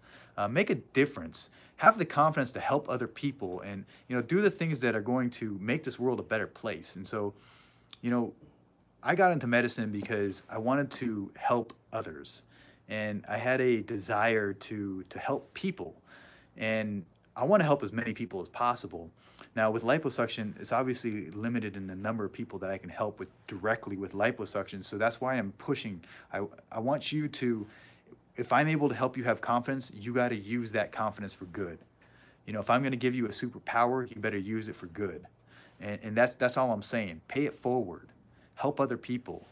make a difference, have the confidence to help other people, and do the things that are going to make this world a better place. And so, you know, I got into medicine because I wanted to help others, and I had a desire to help people, and I want to help as many people as possible. Now, with liposuction, it's obviously limited in the number of people that I can help with directly with liposuction. So that's why I'm pushing. I want you to, if I'm able to help you have confidence, you got to use that confidence for good. If I'm going to give you a superpower, you better use it for good. And that's all I'm saying. Pay it forward. Help other people.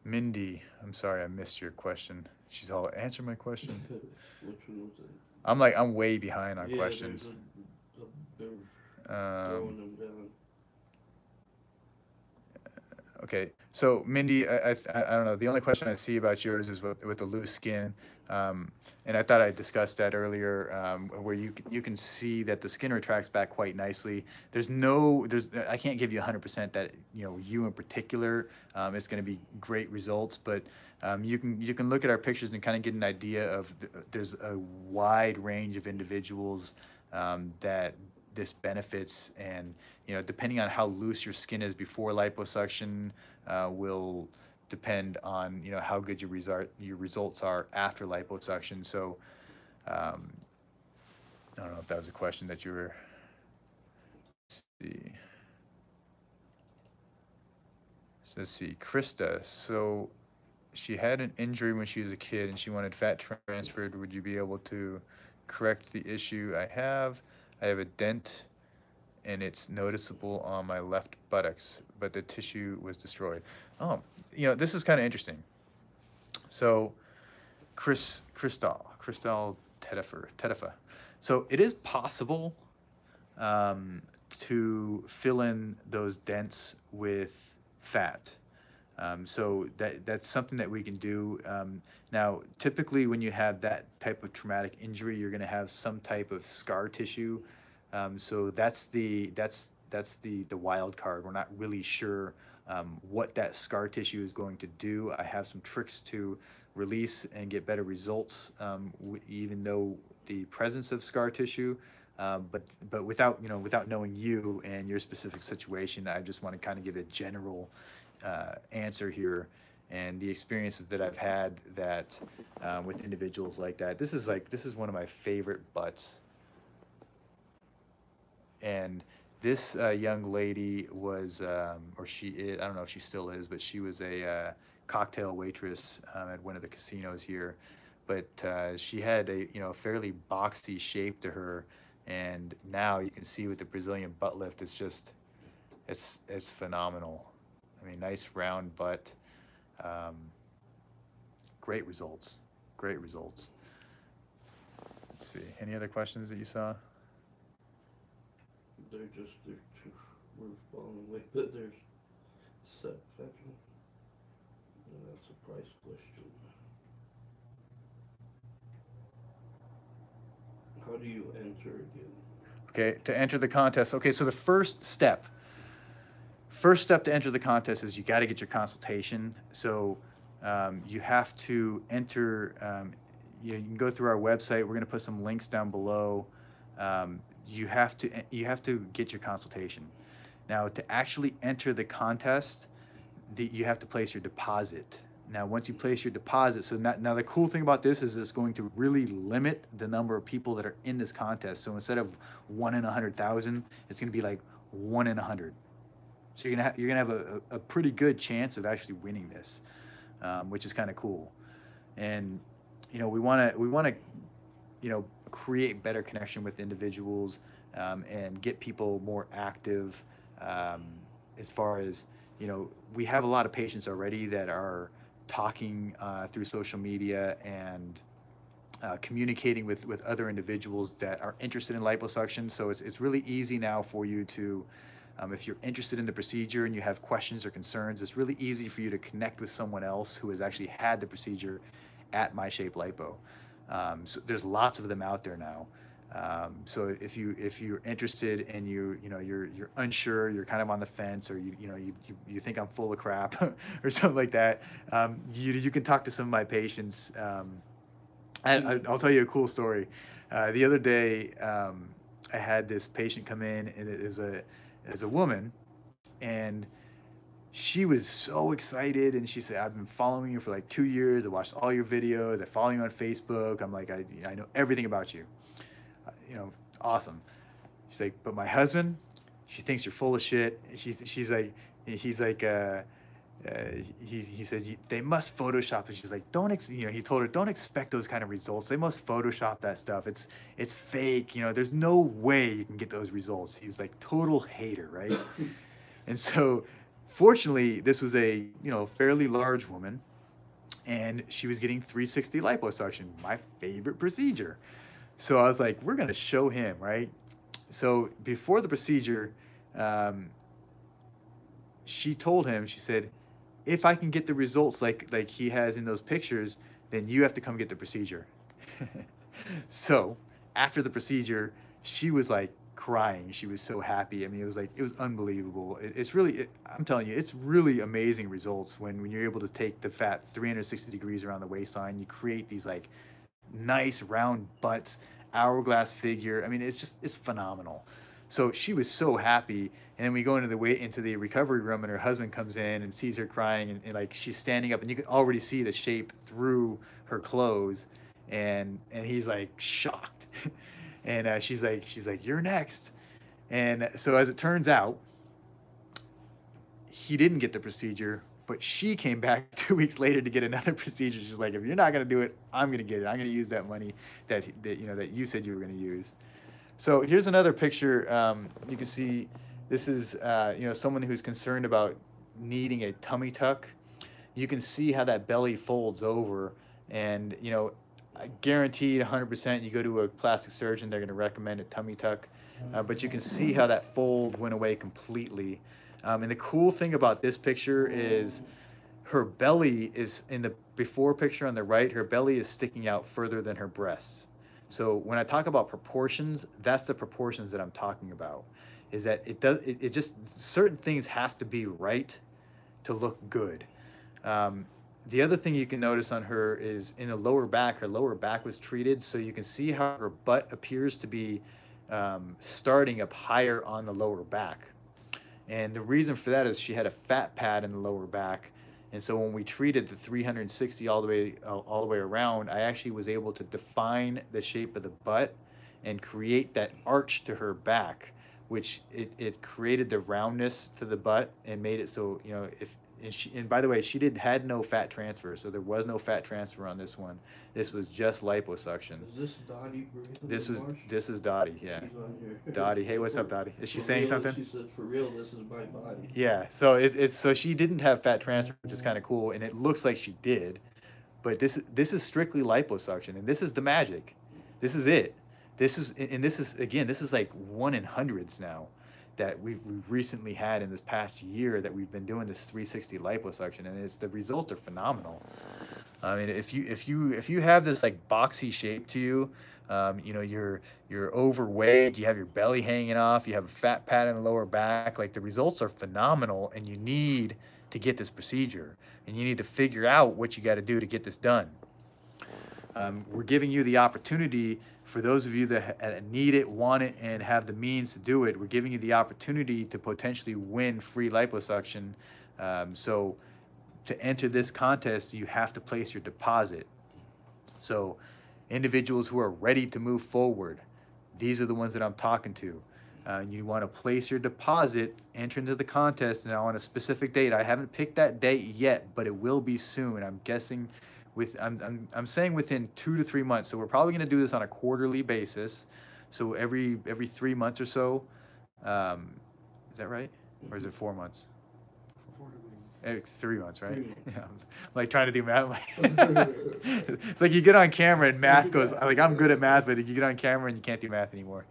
Mindy, I'm sorry I missed your question. She's all, answer my question. Which one was it? I'm way behind on Yeah, questions. they're throwing Um, them down. okay, so Mindy, I don't know. The only question I see about yours is with the loose skin, and I thought I discussed that earlier, where you can see that the skin retracts back quite nicely. I can't give you 100% that you in particular, it's going to be great results, but you can look at our pictures and kind of get an idea of there's a wide range of individuals that this benefits, and depending on how loose your skin is before liposuction will depend on how good your results are after liposuction. So um, I don't know if that was a question that you were. Let's see. So let's see, Krista. So she had an injury when she was a kid and she wanted fat transferred. Would you be able to correct the issue I have? I have a dent and it's noticeable on my left buttocks, but the tissue was destroyed. Oh, this is kind of interesting. So, Crystal Tedifa. So it is possible to fill in those dents with fat. So that's something that we can do. Now, typically, when you have that type of traumatic injury, you're going to have some type of scar tissue. So that's the wild card. We're not really sure what that scar tissue is going to do. I have some tricks to release and get better results, even though the presence of scar tissue. But without knowing you and your specific situation, I just want to kind of give a general answer here, and the experiences that I've had that with individuals like that. This is one of my favorite butts, and this young lady was, or she is, I don't know if she still is, but she was a cocktail waitress at one of the casinos here. But she had a fairly boxy shape to her, and now you can see with the Brazilian butt lift, it's phenomenal. I mean, nice round butt, um, great results, great results. Let's see, any other questions that you saw? They're too, we're falling away, but there's set factor. That's a price question. How do you enter again? Okay, to enter the contest. Okay, so the first step to enter the contest is you got to get your consultation. So you have to enter. You can go through our website. We're going to put some links down below. You have to get your consultation. Now, to actually enter the contest, you have to place your deposit. Now, once you place your deposit, now the cool thing about this is it's going to really limit the number of people that are in this contest. So instead of 1 in 100,000, it's going to be like 1 in 100. So you're gonna have a pretty good chance of actually winning this, which is kind of cool. And we wanna create better connection with individuals, and get people more active. Um, as far as we have a lot of patients already that are talking through social media and communicating with other individuals that are interested in liposuction. So it's really easy now for you to, if you're interested in the procedure and you have questions or concerns, it's really easy for you to connect with someone else who has actually had the procedure at MyShape Lipo. So there's lots of them out there now. So if you're interested and you're unsure, you're kind of on the fence, or you think I'm full of crap or something like that, you can talk to some of my patients. I'll tell you a cool story. The other day, I had this patient come in, and it was a woman, and she was so excited, and she said, "I've been following you for like 2 years. I watched all your videos. I follow you on Facebook. I'm like, I know everything about you. You know, awesome." She's like, "But my husband, she thinks you're full of shit." She's like, he's like, he said they must Photoshop it. She's like, he told her, don't expect those kind of results. They must Photoshop that stuff. It's fake. There's no way you can get those results. He was like total hater, right? And so, fortunately, this was a fairly large woman, and she was getting 360 liposuction, my favorite procedure. So I was like, we're gonna show him, right? So before the procedure, um, she told him, she said, if I can get the results like he has in those pictures, then you have to come get the procedure. So after the procedure, she was like crying. She was so happy. I mean, it was unbelievable. I'm telling you, it's really amazing results when you're able to take the fat 360 degrees around the waistline. You create these like nice round butts, hourglass figure. I mean, it's phenomenal. So she was so happy, and then we go into the recovery room, and her husband comes in and sees her crying, and like she's standing up, and you can already see the shape through her clothes, and he's like shocked, and she's like, "You're next." And so as it turns out, he didn't get the procedure, but she came back 2 weeks later to get another procedure. She's like, "If you're not gonna do it, I'm gonna get it. I'm gonna use that money that you said you were gonna use." So here's another picture. You can see this is someone who's concerned about needing a tummy tuck. You can see how that belly folds over, and I guaranteed 100% you go to a plastic surgeon, they're going to recommend a tummy tuck. But you can see how that fold went away completely. And the cool thing about this picture is her belly is in the before picture on the right. Her belly is sticking out further than her breasts. So when I talk about proportions, that's the proportions that I'm talking about. Is that it just certain things have to be right to look good. Um, the other thing you can notice on her is in the lower back, her lower back was treated, so you can see how her butt appears to be starting up higher on the lower back. And the reason for that is she had a fat pad in the lower back. And so when we treated the 360 all the way around, I actually was able to define the shape of the butt and create that arch to her back, which it created the roundness to the butt and made it so, if and by the way, she had no fat transfer, so there was no fat transfer on this one. This was just liposuction. Is this Dottie breathing This the was marsh? this is Dottie, yeah. She's on here. Dottie, hey, what's up, Dottie? Is she For saying real, something? she said, for real, this is my body. Yeah, so so she didn't have fat transfer, which is kind of cool, and it looks like she did, but this is strictly liposuction, and this is the magic. This is it. This is like one in hundreds now that we've recently had in this past year that we've been doing this 360 liposuction, and the results are phenomenal. I mean, if you have this like boxy shape to you, you're overweight, you have your belly hanging off, you have a fat pad in the lower back, like the results are phenomenal, and you need to get this procedure, and you need to figure out what you got to do to get this done. We're giving you the opportunity for those of you that need it, want it, and have the means to do it. We're giving you the opportunity to potentially win free liposuction. So to enter this contest, you have to place your deposit. So individuals who are ready to move forward, these are the ones that I'm talking to. You want to place your deposit, enter into the contest now on a specific date. I haven't picked that date yet, but it will be soon. I'm guessing I'm saying within 2 to 3 months. So we're probably going to do this on a quarterly basis. So every 3 months or so. Is that right? Or is it 4 months? 3 months, right? Yeah, I'm like trying to do math. It's like you get on camera and math goes, like I'm good at math, but you get on camera and you can't do math anymore.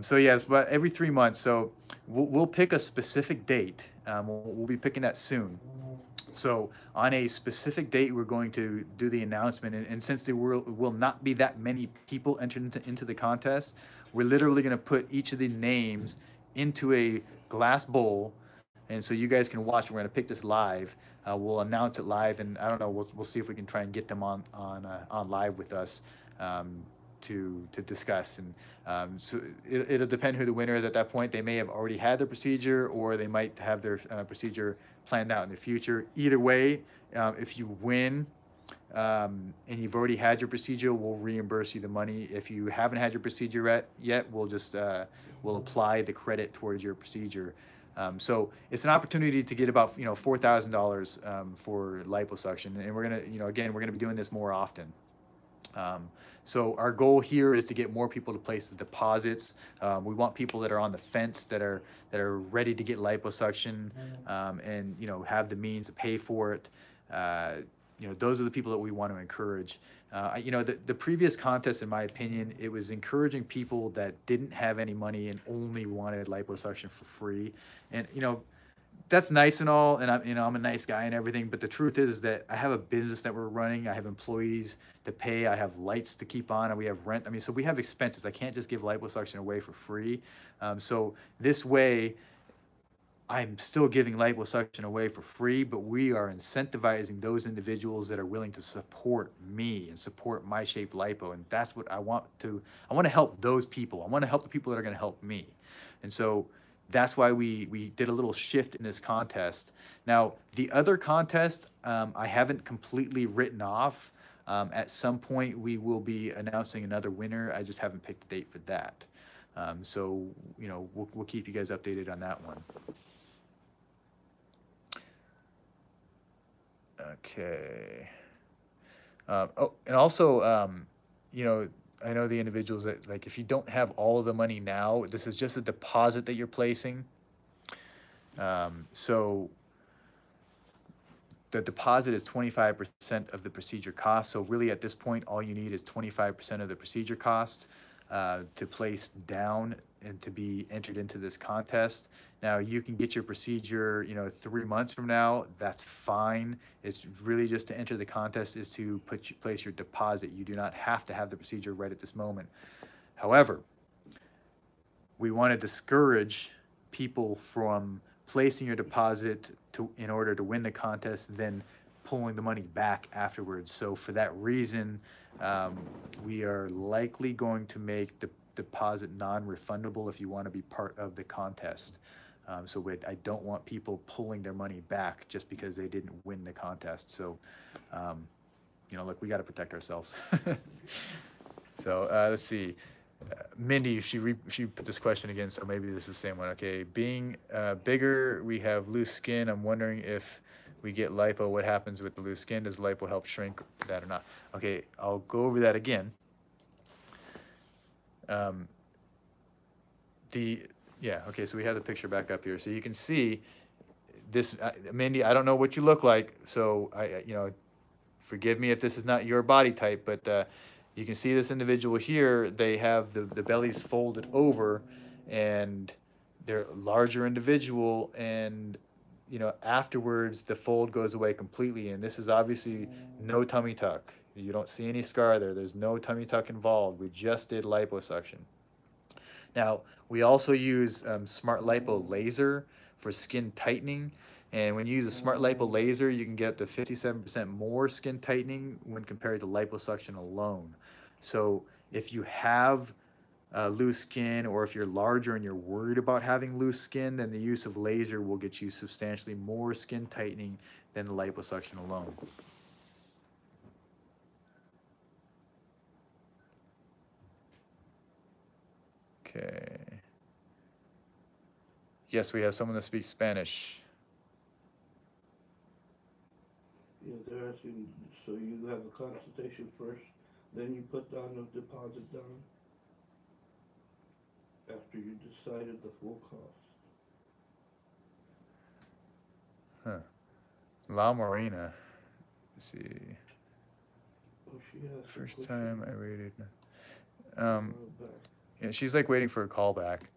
So yes, but every 3 months. So we'll pick a specific date. We'll be picking that soon. So on a specific date, we're going to do the announcement. And since there will not be that many people entered into the contest, we're literally going to put each of the names into a glass bowl. And so you guys can watch. We're going to pick this live. we'll announce it live, and I don't know. We'll see if we can try and get them on live with us. To discuss, and so it'll depend who the winner is at that point. They may have already had their procedure, or they might have their procedure planned out in the future. Either way, if you win and you've already had your procedure, we'll reimburse you the money. If you haven't had your procedure yet, we'll just we'll apply the credit towards your procedure. So it's an opportunity to get about $4,000 for liposuction, and we're gonna again we're gonna be doing this more often. So our goal here is to get more people to place the deposits. We want people that are on the fence, that are ready to get liposuction, and have the means to pay for it. Those are the people that we want to encourage. The previous contest, in my opinion, it was encouraging people that didn't have any money and only wanted liposuction for free. And that's nice and all, and I'm a nice guy and everything, but the truth is that I have a business that we're running. I have employees to pay. I have lights to keep on, and we have rent. I mean, so we have expenses. I can't just give liposuction away for free. So this way, I'm still giving liposuction away for free, but we are incentivizing those individuals that are willing to support me and support my Shape Lipo, and that's what I want to. I want to help those people. I want to help the people that are going to help me, and so that's why we did a little shift in this contest. Now, the other contest, I haven't completely written off. At some point, we will be announcing another winner. I just haven't picked a date for that. So, we'll keep you guys updated on that one. Okay. Oh, and also, I know the individuals that, like, if you don't have all of the money now, this is just a deposit that you're placing. So the deposit is 25% of the procedure cost. So really at this point, all you need is 25% of the procedure cost to place down and to be entered into this contest. Now you can get your procedure, 3 months from now. That's fine. It's really just to enter the contest is to place your deposit. You do not have to have the procedure right at this moment. However, we want to discourage people from placing your deposit in order to win the contest, then pulling the money back afterwards. So for that reason, we are likely going to make the deposit non-refundable if you want to be part of the contest. So I don't want people pulling their money back just because they didn't win the contest. So, look, we got to protect ourselves. So let's see. Mindy, she put this question again, so maybe this is the same one. Okay, being bigger, we have loose skin. I'm wondering if we get lipo, what happens with the loose skin? Does lipo help shrink that or not? Okay, I'll go over that again. Okay, so we have the picture back up here. So you can see this, Mindy, I don't know what you look like, so forgive me if this is not your body type, but you can see this individual here, they have the bellies folded over, and they're a larger individual, and afterwards the fold goes away completely, and this is obviously no tummy tuck. You don't see any scar there. There's no tummy tuck involved. We just did liposuction. Now, we also use Smart Lipo Laser for skin tightening. And when you use a Smart Lipo Laser, you can get up to 57% more skin tightening when compared to liposuction alone. So if you have loose skin, or if you're larger and you're worried about having loose skin, then the use of laser will get you substantially more skin tightening than the liposuction alone. Okay. Yes, we have someone that speaks Spanish. Yeah, they're asking, so you have a consultation first, then you put down a deposit down after you decided the full cost. Huh. La Morena. Let's see. Oh, she has First time I waited. back. Yeah, she's like waiting for a call back.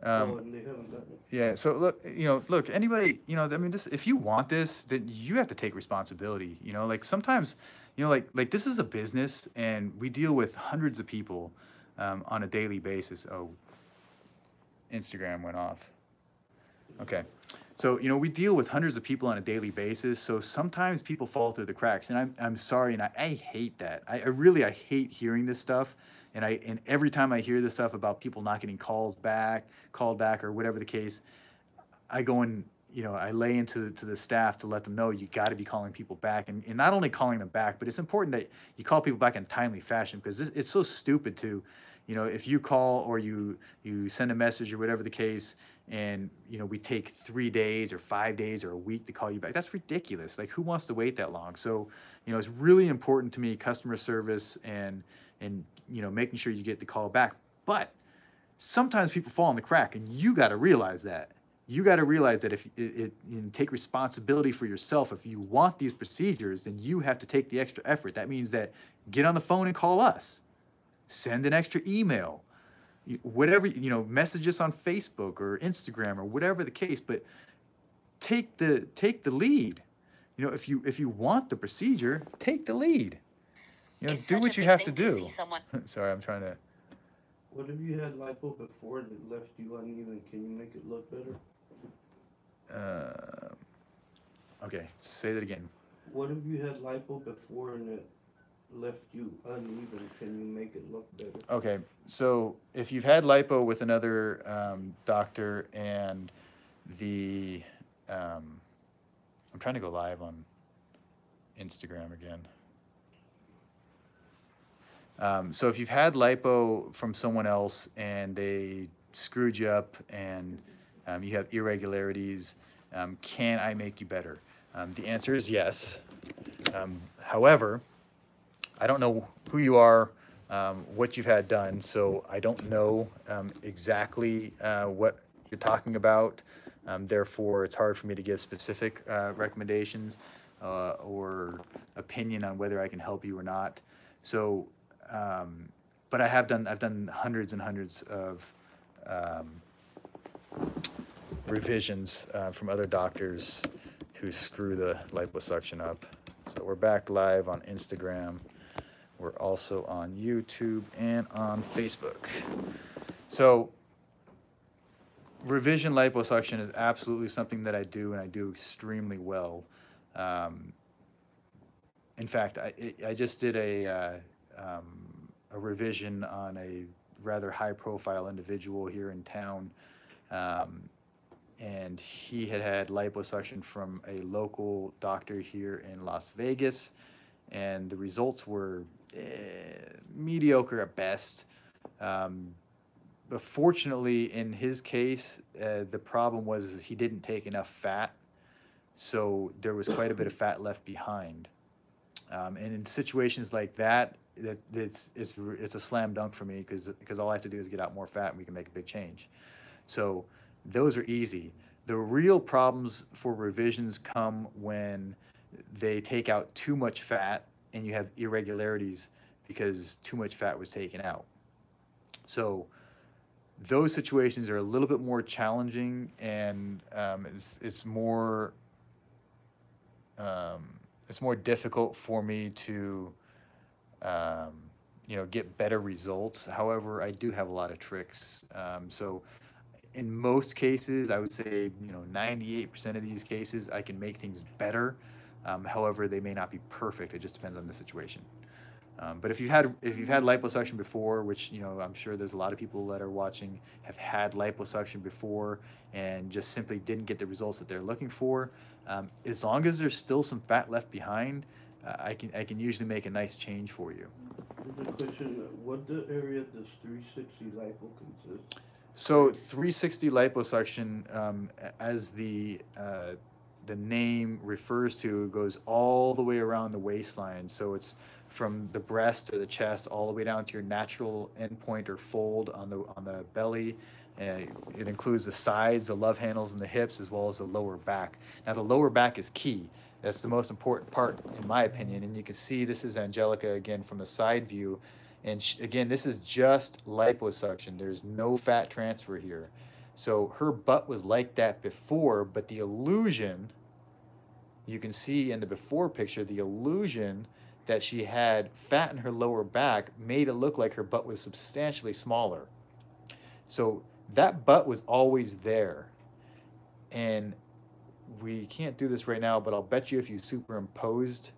And they haven't done it. Yeah, so look, anybody, I mean, this, if you want this, then you have to take responsibility. Like sometimes, like this is a business, and we deal with hundreds of people on a daily basis. Oh, Instagram went off. Okay. So, we deal with hundreds of people on a daily basis. So sometimes people fall through the cracks, and I'm sorry, and I hate that. I hate hearing this stuff, and every time I hear this stuff about people not getting called back, or whatever the case, I go and I lay into to the staff to let them know you got to be calling people back, and not only calling them back, but it's important that you call people back in a timely fashion, because it's so stupid to, if you call or you send a message or whatever the case, and we take 3 days or 5 days or a week to call you back. That's ridiculous. Like, who wants to wait that long? So it's really important to me, customer service, and making sure you get the call back. But sometimes people fall in the crack, and you got to realize that. You got to realize that if you take responsibility for yourself. If you want these procedures, then you have to take the extra effort. That means that get on the phone and call us, send an extra email, whatever, message us on Facebook or Instagram or whatever the case. But take the lead. If you want the procedure, take the lead. Do what you have to do. Sorry, I'm trying to. What if you had lipo before and it left you uneven? Can you make it look better? Okay, say that again. What if you had lipo before and it left you uneven? Can you make it look better? Okay, so if you've had lipo with another doctor, and I'm trying to go live on Instagram again. So if you've had lipo from someone else and they screwed you up, and you have irregularities, can I make you better? The answer is yes. However, I don't know who you are, what you've had done, so I don't know exactly what you're talking about. Therefore, it's hard for me to give specific recommendations or opinion on whether I can help you or not. So, but I've done hundreds and hundreds of revisions from other doctors who screw the liposuction up. So we're back live on Instagram. We're also on YouTube and on Facebook. So revision liposuction is absolutely something that I do, and I do extremely well. In fact, I just did a revision on a rather high-profile individual here in town, and he had liposuction from a local doctor here in Las Vegas, and the results were mediocre at best. But fortunately, in his case, the problem was he didn't take enough fat, so there was quite a bit of fat left behind. And in situations like that, it's a slam dunk for me, because all I have to do is get out more fat and we can make a big change. So those are easy. The real problems for revisions come when they take out too much fat and you have irregularities because too much fat was taken out. So those situations are a little bit more challenging, and it's more difficult for me to get better results. However, I do have a lot of tricks. So in most cases, I would say 98% of these cases I can make things better. However, they may not be perfect. It just depends on the situation. But if you've had liposuction before, which I'm sure there's a lot of people that are watching have had liposuction before and just simply didn't get the results that they're looking for, as long as there's still some fat left behind, I can usually make a nice change for you. The question: what the area does 360 lipo consist? So 360 liposuction, as the name refers to, goes all the way around the waistline. So it's from the breast or the chest all the way down to your natural endpoint or fold on the belly. It includes the sides, the love handles, and the hips, as well as the lower back. Now, the lower back is key. That's the most important part, in my opinion. And you can see this is Angelica again from the side view. And again, this is just liposuction. There's no fat transfer here. So her butt was like that before, but the illusion, you can see in the before picture, the illusion that she had fat in her lower back made it look like her butt was substantially smaller. So that butt was always there. And we can't do this right now, but I'll bet you if you superimposed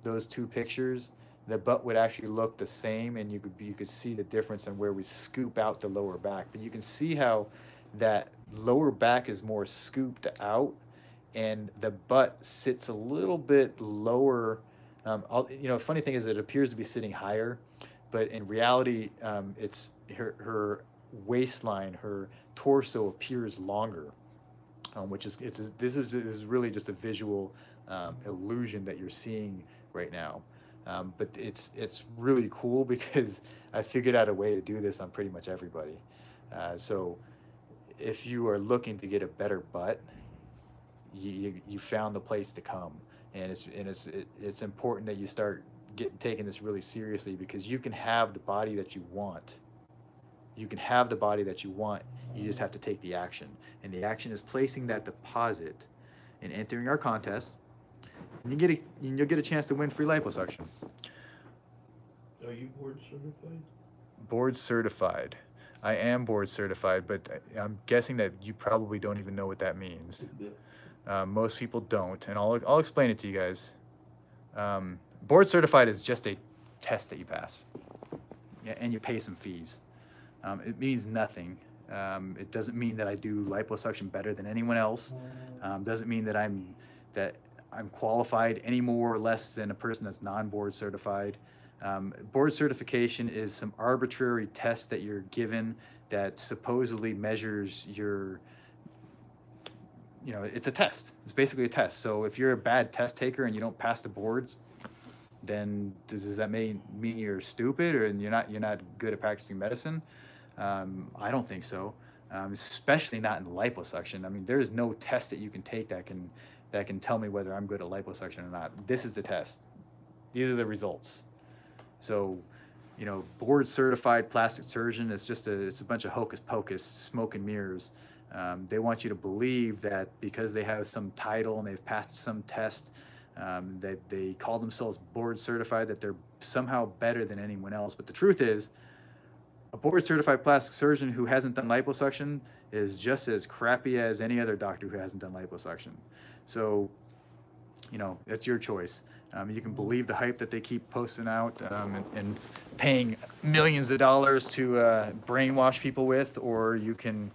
those two pictures, the butt would actually look the same, and you could see the difference in where we scoop out the lower back. But you can see how that lower back is more scooped out, and the butt sits a little bit lower. Funny thing is, it appears to be sitting higher, but in reality, it's her waistline, her torso appears longer, which is this is really just a visual illusion that you're seeing right now. But it's really cool because I figured out a way to do this on pretty much everybody. So if you are looking to get a better butt, you found the place to come, and it's important that you start taking this really seriously, because you can have the body that you want. You can have the body that you want. You just have to take the action, and the action is placing that deposit and entering our contest. And you'll get a chance to win free liposuction. Are you board certified? Board certified. I am board certified, but I'm guessing that you probably don't even know what that means. Most people don't, and I'll explain it to you guys. Board certified is just a test that you pass, yeah, and you pay some fees. It means nothing. It doesn't mean that I do liposuction better than anyone else. Doesn't mean that I'm qualified any more or less than a person that's non-board certified. Board certification is some arbitrary test that you're given that supposedly measures your, it's a test. It's basically a test. So if you're a bad test taker and you don't pass the boards, then does that mean you're stupid, or you're not good at practicing medicine? I don't think so. Especially not in liposuction. I mean, there is no test that you can take that can tell me whether I'm good at liposuction or not. This is the test. These are the results. So, board certified plastic surgeon is it's a bunch of hocus pocus, smoke and mirrors. They want you to believe that because they have some title and they've passed some test, that they call themselves board certified, that they're somehow better than anyone else. But the truth is, a board certified plastic surgeon who hasn't done liposuction is just as crappy as any other doctor who hasn't done liposuction. So, that's your choice. You can believe the hype that they keep posting out, and paying millions of dollars to brainwash people with, or you can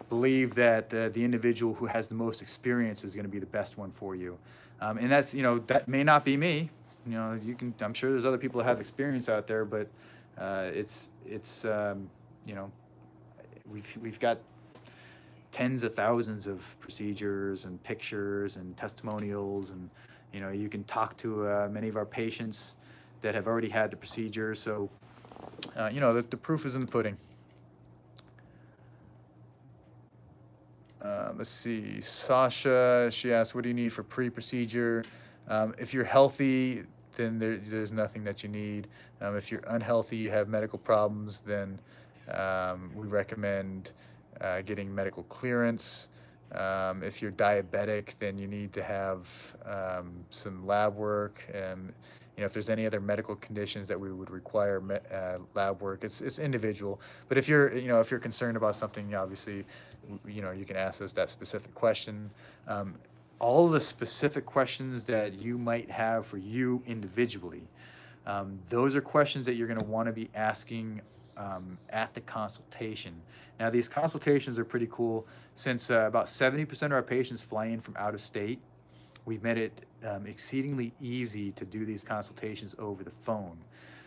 believe that the individual who has the most experience is going to be the best one for you. And that's, that may not be me. I'm sure there's other people that have experience out there, but we've got tens of thousands of procedures and pictures and testimonials, and you can talk to many of our patients that have already had the procedure. So the proof is in the pudding. Let's see, Sasha, she asked, what do you need for pre-procedure? If you're healthy, then there's nothing that you need. If you're unhealthy, you have medical problems, then we recommend getting medical clearance. If you're diabetic, then you need to have some lab work, and if there's any other medical conditions that we would require lab work, it's individual. But if you're if you're concerned about something, obviously, you can ask us that specific question. All of the specific questions that you might have for you individually, those are questions that you're going to want to be asking at the consultation. Now, these consultations are pretty cool. Since about 70% of our patients fly in from out of state, we've made it exceedingly easy to do these consultations over the phone.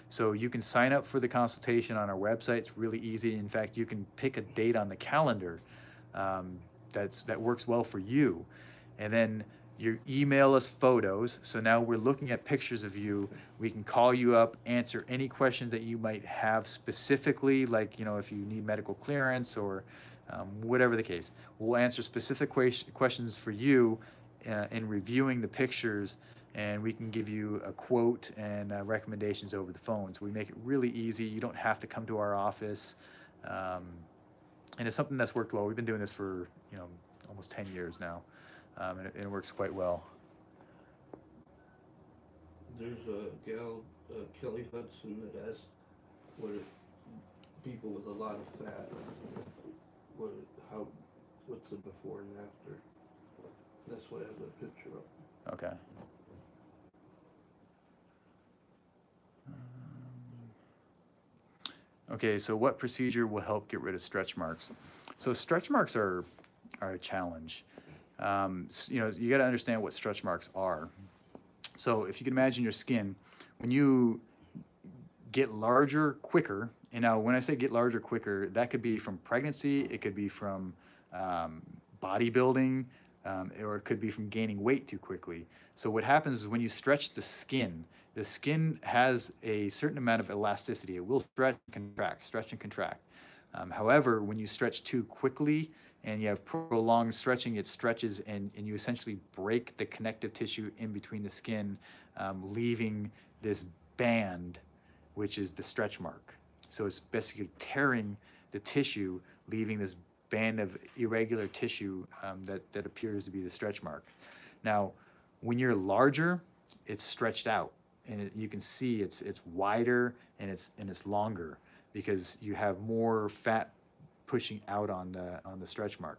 So you can sign up for the consultation on our website. It's really easy. In fact, you can pick a date on the calendar that works well for you. And then you email us photos. So now we're looking at pictures of you. We can call you up, answer any questions that you might have specifically, like, if you need medical clearance or whatever the case. We'll answer specific questions for you in reviewing the pictures, and we can give you a quote and recommendations over the phone. So we make it really easy. You don't have to come to our office. And it's something that's worked well. We've been doing this for, almost 10 years now. And it works quite well. There's a gal, Kelly Hudson, that asked people with a lot of fat, what's the before and after? That's what I have the picture of. Okay. Okay, so what procedure will help get rid of stretch marks? So stretch marks are a challenge. You know, you got to understand what stretch marks are. So if you can imagine your skin, when you get larger quicker, and now when I say get larger quicker, that could be from pregnancy, it could be from um, bodybuilding, or it could be from gaining weight too quickly. So what happens is when you stretch the skin has a certain amount of elasticity. It will stretch and contract. However, when you stretch too quickly and you have prolonged stretching, it stretches and you essentially break the connective tissue in between the skin, leaving this band, which is the stretch mark. So it's basically tearing the tissue, leaving this band of irregular tissue that appears to be the stretch mark. Now, when you're larger, it's stretched out, and you can see it's wider and it's longer because you have more fat pushing out on the stretch mark.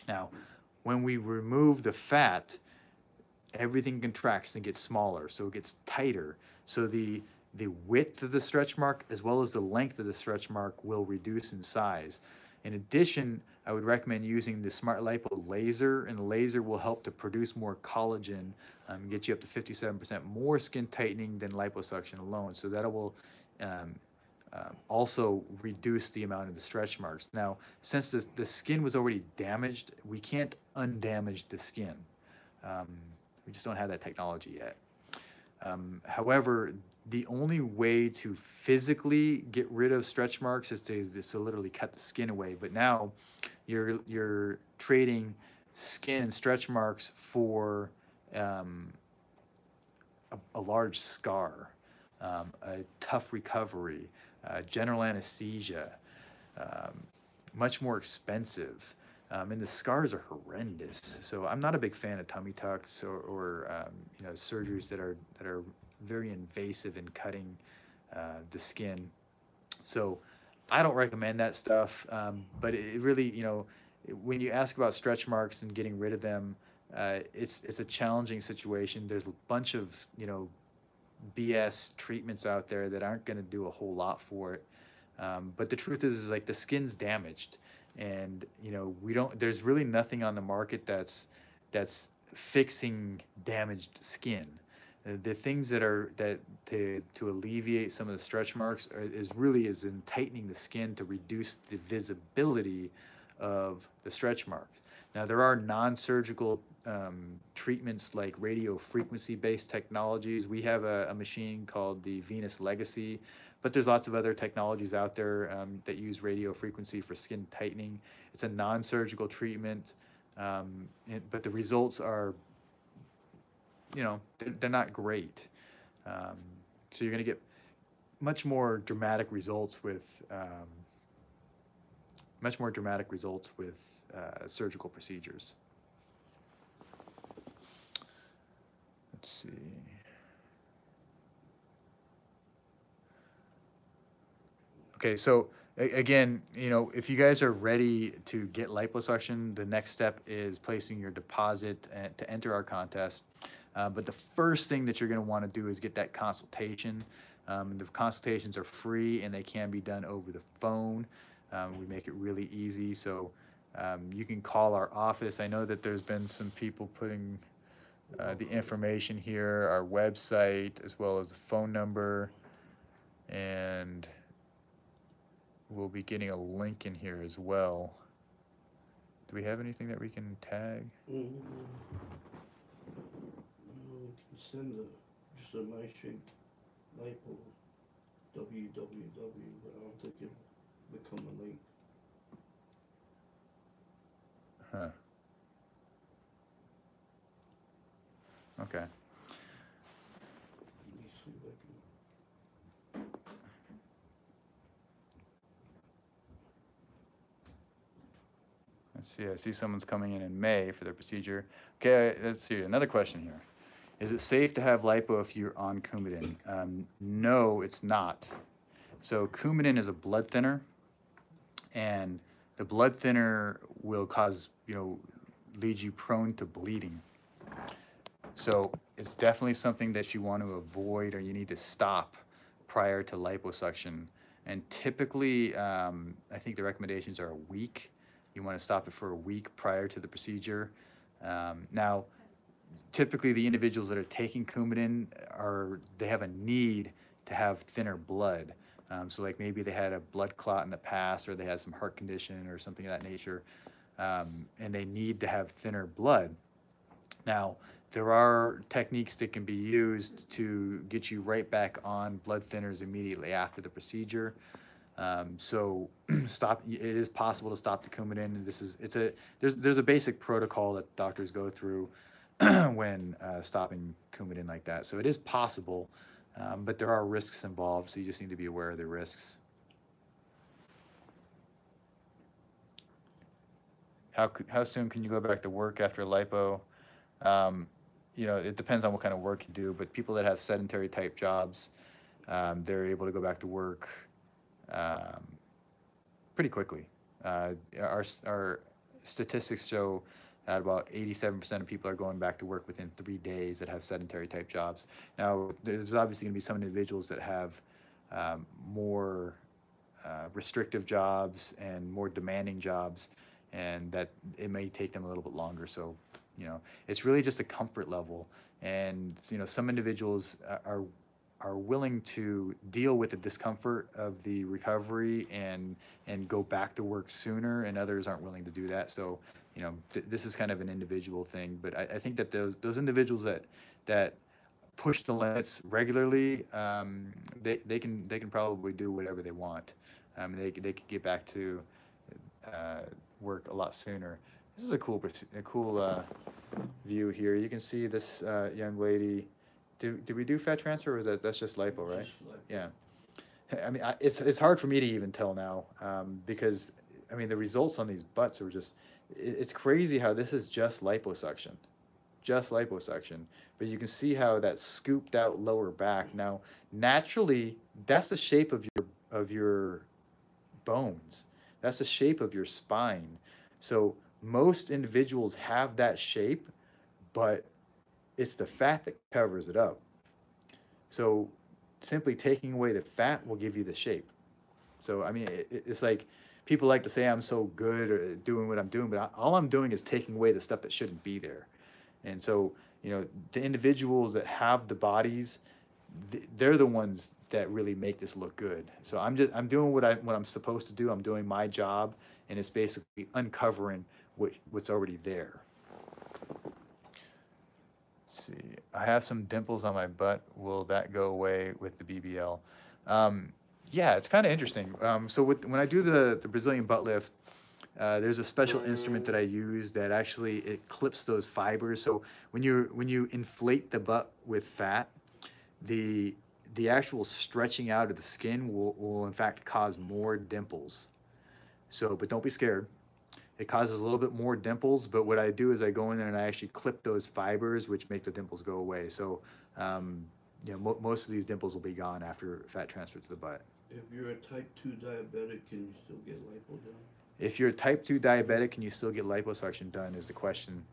Now, when we remove the fat, everything contracts and gets smaller, so it gets tighter. So the width of the stretch mark as well as the length of the stretch mark will reduce in size. In addition, I would recommend using the Smart Lipo laser, and the laser will help to produce more collagen, get you up to 57% more skin tightening than liposuction alone. So that will um, also reduce the amount of the stretch marks. Now, since the skin was already damaged, we can't undamage the skin. Um, we just don't have that technology yet. However, the only way to physically get rid of stretch marks is to literally cut the skin away. But now you're trading skin and stretch marks for a large scar, a tough recovery, general anesthesia, um, much more expensive. And the scars are horrendous. So I'm not a big fan of tummy tucks or you know, surgeries that are very invasive in cutting the skin. So I don't recommend that stuff. But it really, you know, when you ask about stretch marks and getting rid of them, it's a challenging situation. There's a bunch of, you know, BS treatments out there that aren't going to do a whole lot for it. But the truth is like the skin's damaged, and you know we don't. There's really nothing on the market that's fixing damaged skin. The things that are that to alleviate some of the stretch marks is in tightening the skin to reduce the visibility of the stretch marks. Now there are non-surgical treatments like radio frequency based technologies. We have a machine called the Venus Legacy, but there's lots of other technologies out there that use radio frequency for skin tightening. It's a non-surgical treatment, but the results are, you know, they're not great. So you're going to get much more dramatic results with surgical procedures. Let's see. Okay, so again, you know, if you guys are ready to get liposuction, the next step is placing your deposit to enter our contest. But the first thing that you're going to want to do is get that consultation. The consultations are free and they can be done over the phone. We make it really easy, so you can call our office. I know that there's been some people putting the information here, our website, as well as the phone number, and we'll be getting a link in here as well. Do we have anything that we can tag? You can send just a nice shape lipo www, but I don't think it'll become a link. Huh. Okay. Let me see if I can. Let's see. I see someone's coming in May for their procedure. Okay, let's see. Another question here. Is it safe to have lipo if you're on Coumadin? No, it's not. So Coumadin is a blood thinner, and the blood thinner will cause, you know, lead you prone to bleeding. So it's definitely something that you want to avoid or you need to stop prior to liposuction. And typically, I think the recommendations are a week. You want to stop it for a week prior to the procedure. Now, typically the individuals that are taking Coumadin they have a need to have thinner blood. So like maybe they had a blood clot in the past or they had some heart condition or something of that nature, and they need to have thinner blood. Now, there are techniques that can be used to get you right back on blood thinners immediately after the procedure. So stop. It is possible to stop the Coumadin, and there's a basic protocol that doctors go through when stopping Coumadin like that. So it is possible, but there are risks involved. So you just need to be aware of the risks. How soon can you go back to work after lipo? Um, it depends on what kind of work you do, but people that have sedentary type jobs, they're able to go back to work um, pretty quickly. Our statistics show that about 87% of people are going back to work within 3 days that have sedentary type jobs. Now, there's obviously going to be some individuals that have more restrictive jobs and more demanding jobs, and that it may take them a little bit longer. So, it's really just a comfort level. And some individuals are willing to deal with the discomfort of the recovery and go back to work sooner, and others aren't willing to do that. So, this is kind of an individual thing. But I think that those individuals that push the limits regularly, they can probably do whatever they want. They could get back to uh, work a lot sooner. This is a cool view here. You can see this young lady. Did we do fat transfer, or that's just lipo, right? Just like, Yeah. I mean, it's hard for me to even tell now, because I mean the results on these butts are just it's crazy how this is just liposuction, but you can see how that scooped out lower back. Now, naturally, that's the shape of your bones. That's the shape of your spine. So most individuals have that shape, but it's the fat that covers it up. So simply taking away the fat will give you the shape. So I mean, it's like people like to say I'm so good at doing what I'm doing, but all I'm doing is taking away the stuff that shouldn't be there. And so, the individuals that have the bodies, they're the ones that really make this look good. So I'm doing what I'm supposed to do. I'm doing my job, and it's basically uncovering what's already there. Let's see, I have some dimples on my butt. Will that go away with the BBL? Um, yeah, it's kind of interesting. So when I do the Brazilian butt lift, there's a special instrument that I use that actually it clips those fibers. So when you inflate the butt with fat, the the actual stretching out of the skin will in fact cause more dimples. So, but don't be scared. It causes a little bit more dimples, but what I do is I go in there and I actually clip those fibers, which make the dimples go away. So, most of these dimples will be gone after fat transfer to the butt. if you're a type 2 diabetic, can you still get lipo done? If you're a type 2 diabetic, can you still get liposuction done is the question.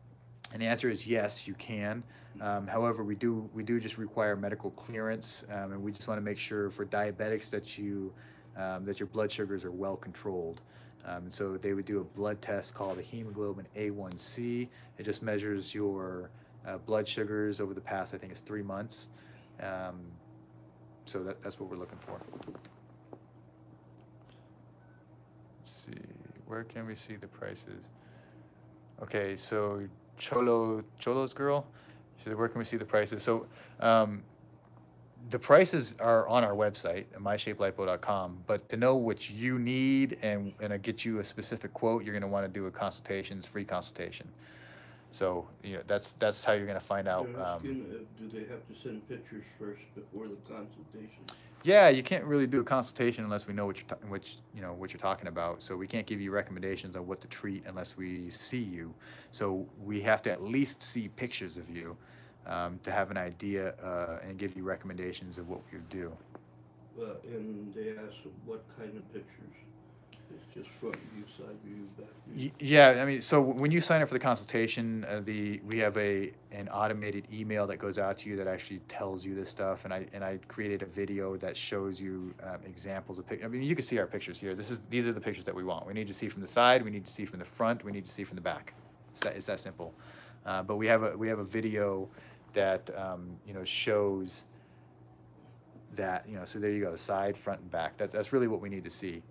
And the answer is yes, you can. However, we do just require medical clearance, and we just want to make sure for diabetics that your blood sugars are well controlled. And so they would do a blood test called the hemoglobin A1C. It just measures your blood sugars over the past, I think it's 3 months. Um, so that's what we're looking for. Let's see, where can we see the prices? Okay, so Cholo's girl, she said, where can we see the prices? So um, the prices are on our website at myshapelipo.com, but to know what you need and get you a specific quote, you're going to want to do a free consultation. So that's how you're going to find out. They're asking, do they have to send pictures first before the consultation? Yeah, you can't really do a consultation unless we know what you're talking about. So we can't give you recommendations on what to treat unless we see you. So we have to at least see pictures of you to have an idea and give you recommendations of what we would do. And they ask what kind of pictures? It's just front view, side view, back view. Yeah, I mean, so when you sign up for the consultation, we have an automated email that goes out to you that actually tells you this stuff, and I created a video that shows you examples of pictures. I mean, you can see our pictures here. These are the pictures that we want. We need to see from the side. We need to see from the front. We need to see from the back. It's that simple. But we have a video that shows that, so there you go, side, front, and back. That's really what we need to see.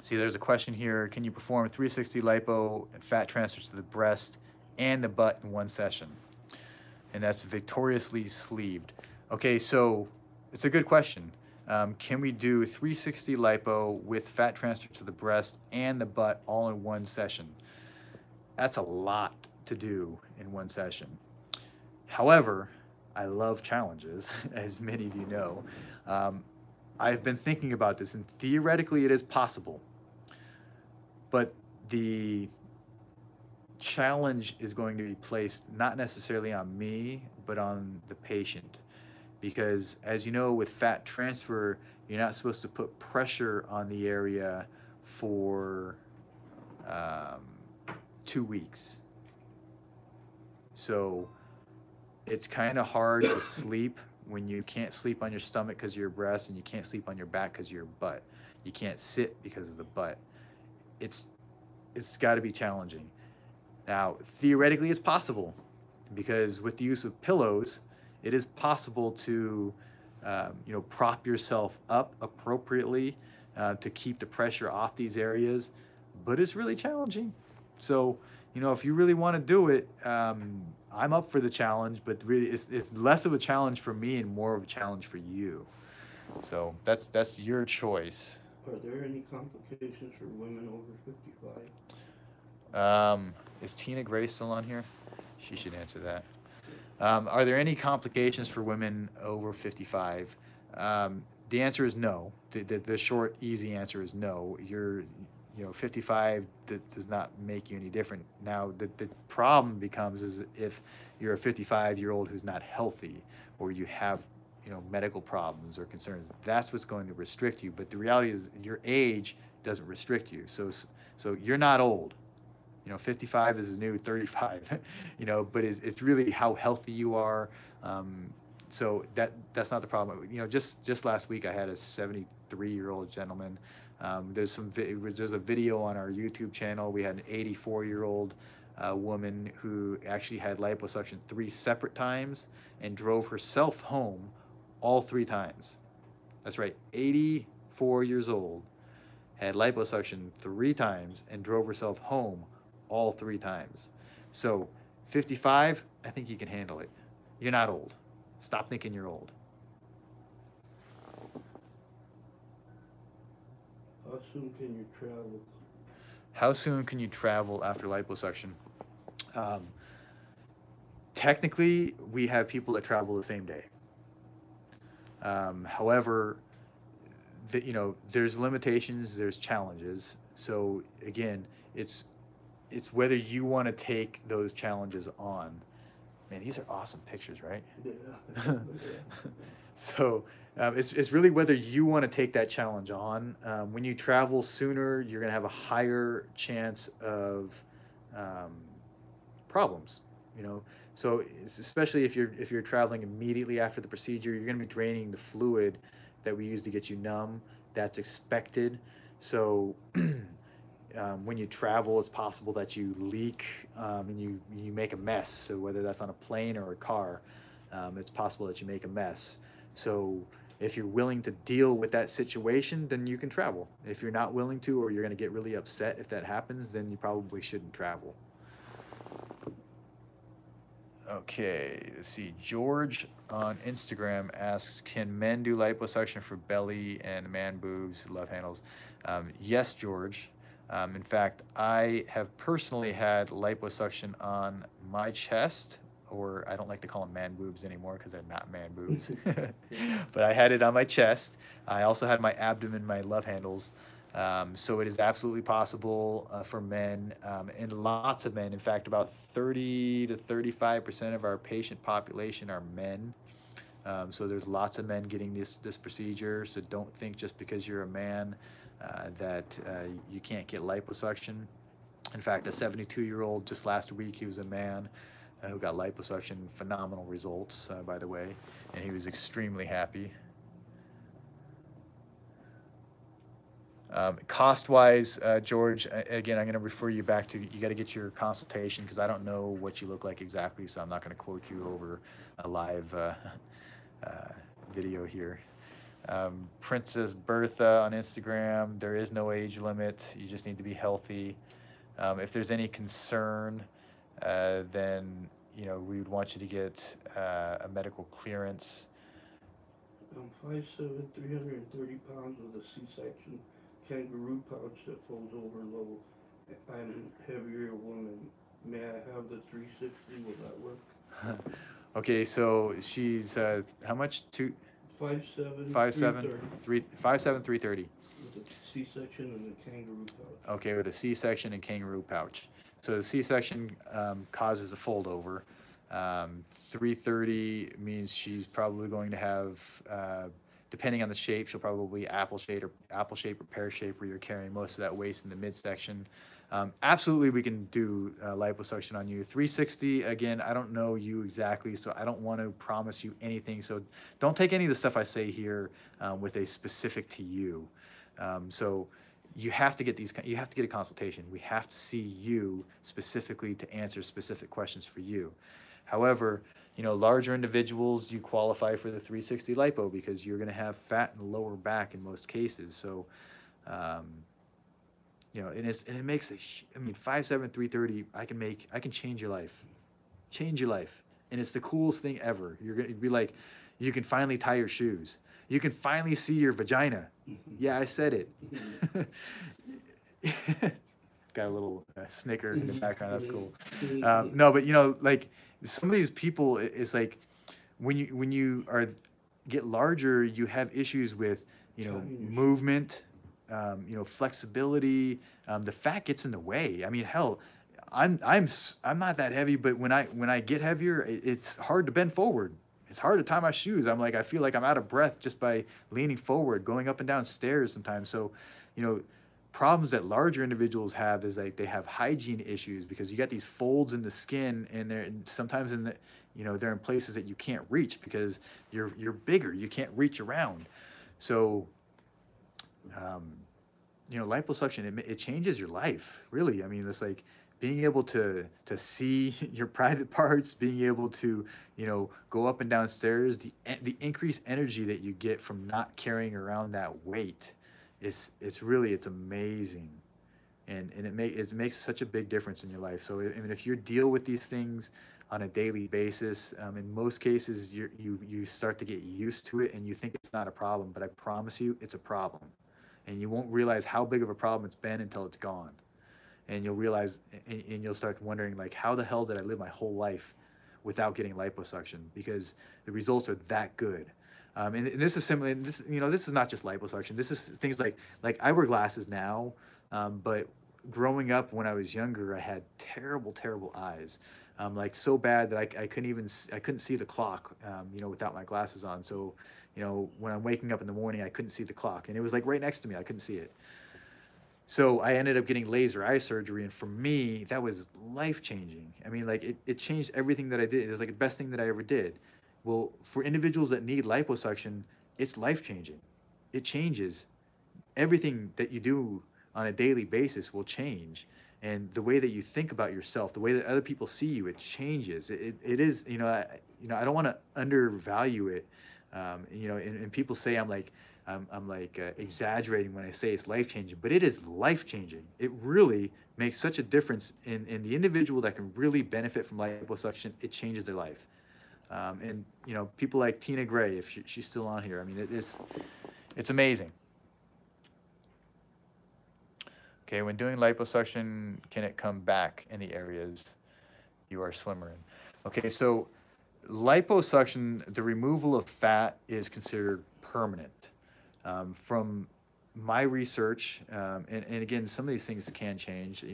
See, there's a question here. Can you perform 360 lipo and fat transfers to the breast and the butt in one session? And that's victoriously sleeved. Okay, so it's a good question. Can we do 360 lipo with fat transfer to the breast and the butt all in one session? That's a lot to do in one session. However, I love challenges, as many of you know. I've been thinking about this, and theoretically it is possible. But the challenge is going to be placed not necessarily on me, but on the patient. Because as you know, with fat transfer, you're not supposed to put pressure on the area for 2 weeks. So it's kind of hard to sleep when you can't sleep on your stomach because of your breast, and you can't sleep on your back because of your butt. You can't sit because of the butt. It's got to be challenging. Now, theoretically, it's possible, because with the use of pillows, it is possible to prop yourself up appropriately to keep the pressure off these areas, but it's really challenging. So, if you really want to do it, I'm up for the challenge, but really it's less of a challenge for me and more of a challenge for you. So that's your choice. Are there any complications for women over 55? Is Tina Gray still on here? She should answer that. Are there any complications for women over 55? The answer is no. The short, easy answer is no. 55 does not make you any different. Now, the problem becomes is if you're a 55-year-old who's not healthy, or you have medical problems or concerns, that's what's going to restrict you. But the reality is your age doesn't restrict you. So you're not old. 55 is the new 35. But it's really how healthy you are. So that's not the problem. Just last week I had a 73-year-old gentleman. There's a video on our YouTube channel. We had an 84-year-old woman who actually had liposuction 3 separate times and drove herself home all 3 times. That's right, 84 years old, had liposuction 3 times and drove herself home all 3 times. So 55, I think you can handle it. You're not old. Stop thinking you're old. How soon can you travel? How soon can you travel after liposuction? Technically, we have people that travel the same day. However, there's limitations, there's challenges. So again, it's whether you want to take those challenges on. Man, these are awesome pictures, right? Yeah. So it's really whether you want to take that challenge on. When you travel sooner, you're going to have a higher chance of problems. So especially if you're traveling immediately after the procedure, you're going to be draining the fluid that we use to get you numb. That's expected. So when you travel, it's possible that you leak and you make a mess. So whether that's on a plane or a car, it's possible that you make a mess. So if you're willing to deal with that situation, then you can travel. If you're not willing to, or you're going to get really upset if that happens, then you probably shouldn't travel. Okay, let's see. George on Instagram asks, can men do liposuction for belly and man boobs, love handles? Yes, George. In fact, I have personally had liposuction on my chest, or I don't like to call them man boobs anymore because they're not man boobs. But I had it on my chest. I also had my abdomen, my love handles. So it is absolutely possible for men, and lots of men. In fact, about 30 to 35% of our patient population are men. So there's lots of men getting this procedure. So don't think just because you're a man that you can't get liposuction. In fact, a 72-year-old just last week, he was a man who got liposuction. Phenomenal results, by the way, and he was extremely happy. Cost-wise, George, again, I'm going to refer you back to, you got to get your consultation because I don't know what you look like exactly, so I'm not going to quote you over a live video here. Princess Bertha on Instagram, there is no age limit. You just need to be healthy. If there's any concern, then we would want you to get a medical clearance. I'm 5'7", 330 pounds with a C-section kangaroo pouch that folds over low. I'm a heavier woman. May I have the 360? Will that work? Okay, so she's how much? 5'7", 5'7", 330. 5'7", 330. With a C-section and a kangaroo pouch. Okay, with a C-section and kangaroo pouch. So the C-section causes a fold over. 330 means she's probably going to have, depending on the shape, she'll probably apple shape or pear shape, where you're carrying most of that waist in the midsection. Absolutely, we can do liposuction on you. 360, again, I don't know you exactly, so I don't want to promise you anything. So don't take any of the stuff I say here with a specific to you. So you have to get you have to get a consultation. We have to see you specifically to answer specific questions for you. However, larger individuals, you qualify for the 360 lipo because you're going to have fat in the lower back in most cases. So, and it makes 5'7", 330. I can change your life, and it's the coolest thing ever. You're going to be like, you can finally tie your shoes. You can finally see your vagina. Yeah, I said it. Got a little snicker in the background. That's cool. No, but like some of these people, it's like when you get larger, you have issues with movement, flexibility. The fat gets in the way. I mean, hell, I'm not that heavy, but when I get heavier, it's hard to bend forward. It's hard to tie my shoes. I feel like I'm out of breath just by leaning forward, going up and down stairs sometimes. So, problems that larger individuals have is like they have hygiene issues because you got these folds in the skin, and sometimes they're in places that you can't reach because you're bigger. You can't reach around. So, liposuction, it changes your life, really. I mean, it's like being able to see your private parts, being able to, go up and down stairs, the increased energy that you get from not carrying around that weight, it's amazing. And it makes such a big difference in your life. So, I mean, if you deal with these things on a daily basis, in most cases, you start to get used to it and you think it's not a problem, but I promise you, it's a problem. And you won't realize how big of a problem it's been until it's gone. And you'll realize, and you'll start wondering, like, how the hell did I live my whole life without getting liposuction? Because the results are that good. And this is similar. This is not just liposuction. This is things like I wear glasses now, but growing up when I was younger, I had terrible eyes, like so bad that I couldn't see the clock, without my glasses on. So, when I'm waking up in the morning, I couldn't see the clock, and it was like right next to me. I couldn't see it. So I ended up getting laser eye surgery, and for me, that was life-changing. I mean, like, it changed everything that I did. It was like the best thing that I ever did. Well, for individuals that need liposuction, it's life-changing. It changes. Everything that you do on a daily basis will change. And the way that you think about yourself, the way that other people see you, it changes. It is, I don't want to undervalue it. And people say I'm exaggerating when I say it's life-changing, but it is life-changing. It really makes such a difference in the individual that can really benefit from liposuction. It changes their life. And people like Tina Gray, if she's still on here, I mean, it's amazing. Okay, when doing liposuction, can it come back in the areas you are slimmer in? Okay, so liposuction, the removal of fat is considered permanent. From my research, and again, some of these things can change.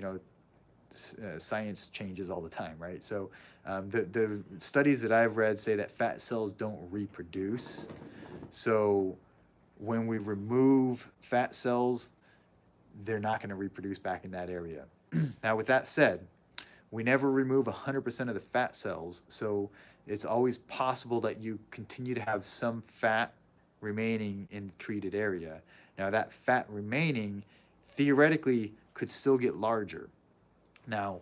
science changes all the time, right? So the studies that I've read say that fat cells don't reproduce. So when we remove fat cells, they're not going to reproduce back in that area. Now, with that said, we never remove 100% of the fat cells, so it's always possible that you continue to have some fat remaining in the treated area. Now, that fat remaining theoretically could still get larger. Now,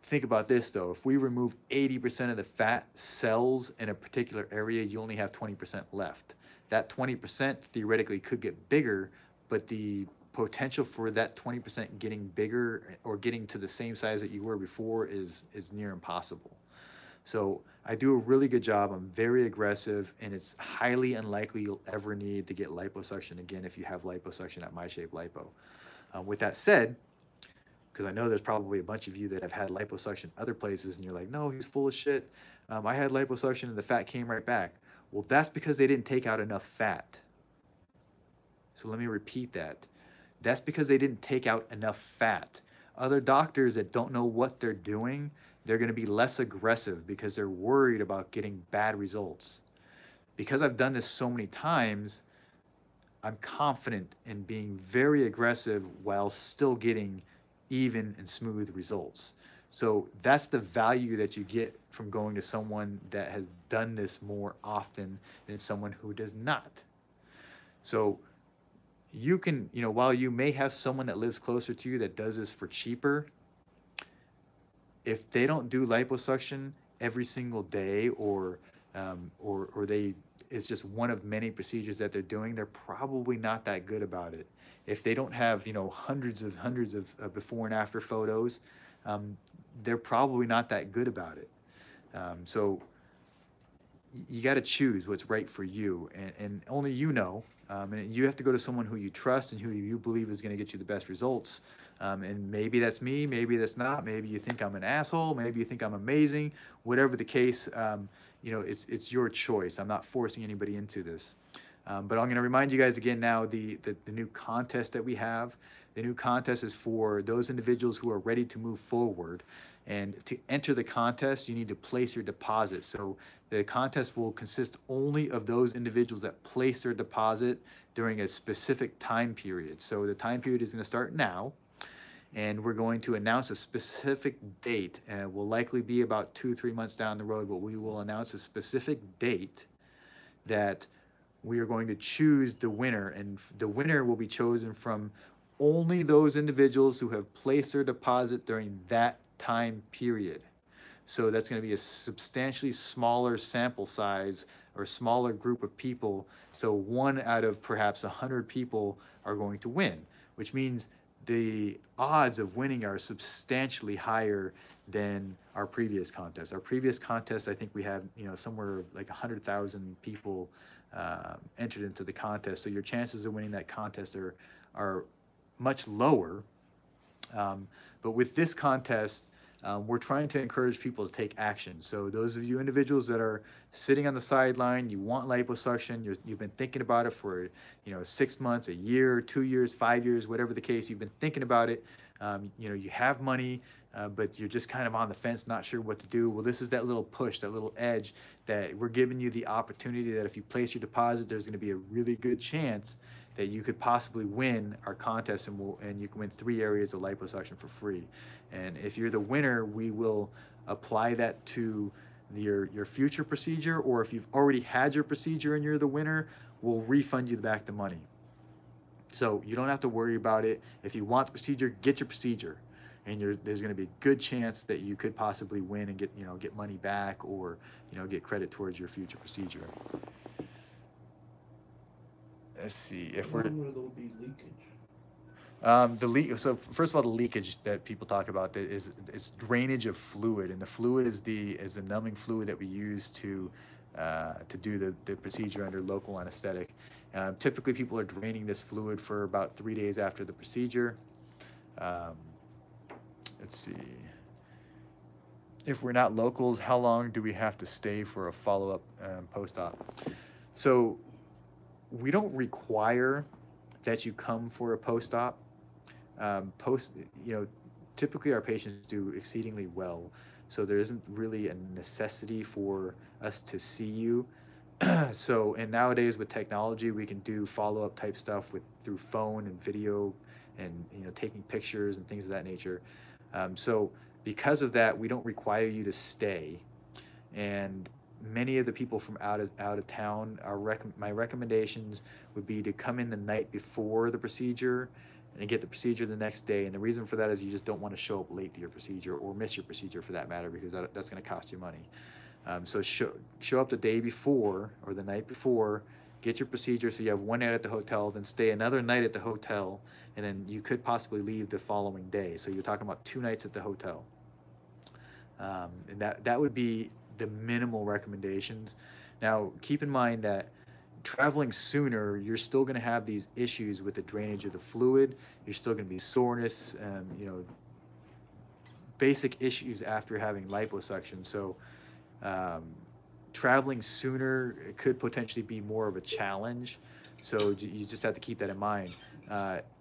think about this though. If we remove 80% of the fat cells in a particular area, you only have 20% left. That 20% theoretically could get bigger, but the potential for that 20% getting bigger or getting to the same size that you were before is near impossible. So I do a really good job. I'm very aggressive, and it's highly unlikely you'll ever need to get liposuction again if you have liposuction at MyShape Lipo. With that said, because I know there's probably a bunch of you that have had liposuction other places, and you're like, no, he's full of shit. I had liposuction and the fat came right back. Well, that's because they didn't take out enough fat. So let me repeat that. That's because they didn't take out enough fat. Other doctors that don't know what they're doing, they're going to be less aggressive because they're worried about getting bad results. Because I've done this so many times, I'm confident in being very aggressive while still getting even and smooth results. So that's the value that you get from going to someone that has done this more often than someone who does not. So you can, while you may have someone that lives closer to you that does this for cheaper, if they don't do liposuction every single day, or they, it's just one of many procedures that they're doing, they're probably not that good about it. If they don't have hundreds of before and after photos, they're probably not that good about it. So you got to choose what's right for you, and only you know. And you have to go to someone who you trust and who you believe is going to get you the best results. And maybe that's me, maybe that's not. Maybe you think I'm an asshole, maybe you think I'm amazing. Whatever the case, it's your choice. I'm not forcing anybody into this. But I'm going to remind you guys again now, the new contest that we have. The new contest is for those individuals who are ready to move forward. And to enter the contest, you need to place your deposit. So the contest will consist only of those individuals that place their deposit during a specific time period. So the time period is going to start now, and we're going to announce a specific date. And it will likely be about 2-3 months down the road, but we will announce a specific date that we are going to choose the winner. And the winner will be chosen from only those individuals who have placed their deposit during that time period. So that's going to be a substantially smaller sample size or smaller group of people. So 1 out of perhaps 100 people are going to win, which means the odds of winning are substantially higher than our previous contest. Our previous contest, I think we had somewhere like 100,000 people entered into the contest. So your chances of winning that contest are much lower. But with this contest, we're trying to encourage people to take action. So those of you individuals that are sitting on the sideline, you want liposuction, you've been thinking about it for 6 months, a year, 2 years, 5 years, whatever the case, you've been thinking about it. You have money, but you're just kind of on the fence, not sure what to do. Well, this is that little push, that little edge that we're giving you the opportunity that if you place your deposit, there's going to be a really good chance that you could possibly win our contest, and you can win 3 areas of liposuction for free. And if you're the winner, we will apply that to your future procedure, or if you've already had your procedure and you're the winner, we'll refund you back the money. So you don't have to worry about it. If you want the procedure, get your procedure, and there's going to be a good chance that you could possibly win and get money back, or get credit towards your future procedure. Let's see if we're. When will there be leakage? The leak. So first of all, the leakage that people talk about it's drainage of fluid, and the fluid is the numbing fluid that we use to do the procedure under local anesthetic. Typically, people are draining this fluid for about 3 days after the procedure. Let's see. If we're not locals, how long do we have to stay for a follow-up post-op? So we don't require that you come for a post-op. typically our patients do exceedingly well. So there isn't really a necessity for us to see you. So, and nowadays with technology, we can do follow-up type stuff with through phone and video, and taking pictures and things of that nature. So because of that, we don't require you to stay. And many of the people from out of town, my recommendations would be to come in the night before the procedure and get the procedure the next day. And the reason for that is you just don't want to show up late to your procedure, or miss your procedure for that matter, because that's going to cost you money. So show up the day before or the night before, get your procedure so you have one night at the hotel, then stay another night at the hotel, and then you could possibly leave the following day. So you're talking about 2 nights at the hotel. And that would be the minimal recommendations. Now, keep in mind that traveling sooner, you're still going to have these issues with the drainage of the fluid. You're still going to be soreness, and basic issues after having liposuction. So um, traveling sooner, it could potentially be more of a challenge. So you just have to keep that in mind.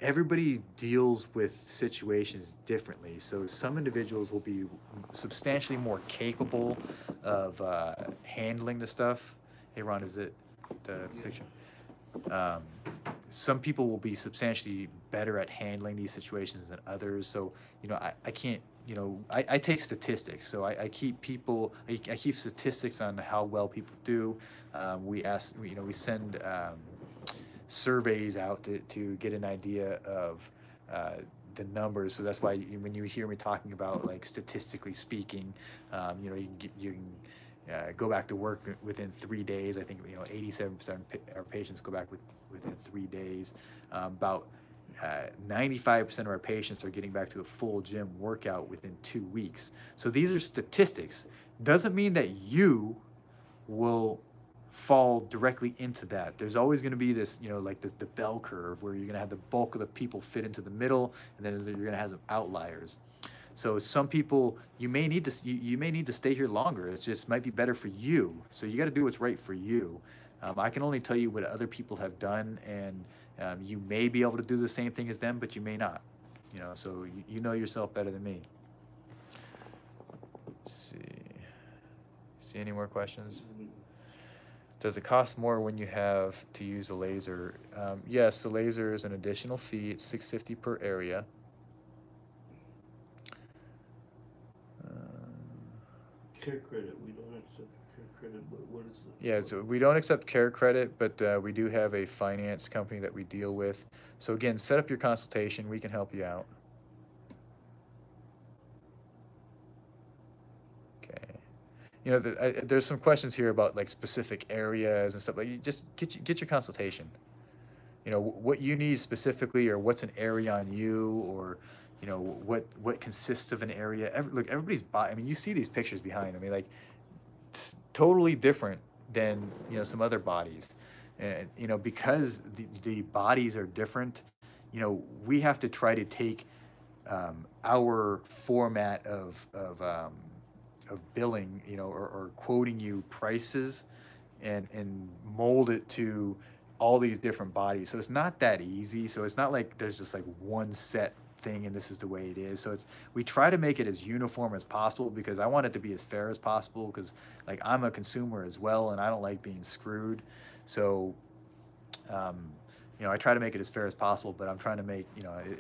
Everybody deals with situations differently. So some individuals will be substantially more capable of handling the stuff. Hey, Ron, is it the picture? Um, some people will be substantially better at handling these situations than others. So, I can't, I take statistics. So I keep I keep statistics on how well people do. We send surveys out to get an idea of the numbers. So that's why when you hear me talking about, like, statistically speaking, you can go back to work within 3 days. I think 87% of our patients go back within 3 days. About 95% of our patients are getting back to a full gym workout within 2 weeks. So these are statistics. Doesn't mean that you will fall directly into that. There's always going to be this, like the bell curve, where you're going to have the bulk of the people fit into the middle, and then you're going to have some outliers. So some people, you may need to stay here longer. It just might be better for you. So you got to do what's right for you. I can only tell you what other people have done, and you may be able to do the same thing as them, but you may not. So you know yourself better than me. Let's see. See any more questions? Does it cost more when you have to use a laser? Yes, the laser is an additional fee. It's $650 per area. Care credit, we don't accept care credit, but what is the? Yeah, so we don't accept care credit, but we do have a finance company that we deal with. So again, set up your consultation. We can help you out. Okay. There's some questions here about, like, specific areas and stuff. Like, you just get your consultation. What you need specifically, or what's an area on you, or what consists of an area. Look, everybody's body. I mean, you see these pictures behind. I mean, like, it's totally different than some other bodies, and because the bodies are different. We have to try to take our format of billing, or quoting you prices, and mold it to all these different bodies. So it's not that easy. So it's not like there's just like one set thing and this is the way it is. So we try to make it as uniform as possible, because I want it to be as fair as possible, because, like, I'm a consumer as well, and I don't like being screwed. So I try to make it as fair as possible, but I'm trying to make,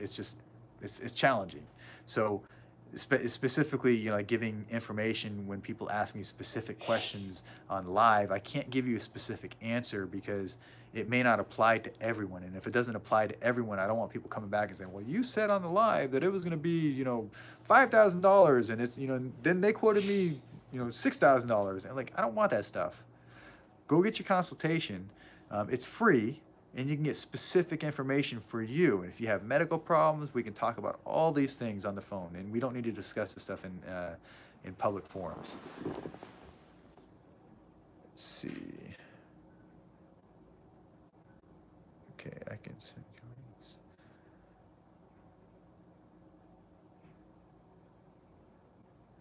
it's just, it's challenging. So specifically, like, giving information when people ask me specific questions on live, I can't give you a specific answer, because it may not apply to everyone. And if it doesn't apply to everyone, I don't want people coming back and saying, well, you said on the live that it was going to be, $5,000, and it's, then they quoted me, $6,000. And, like, I don't want that stuff. Go get your consultation. It's free, and you can get specific information for you. And if you have medical problems, we can talk about all these things on the phone, and we don't need to discuss this stuff in public forums. Let's see. Okay, I can send you links.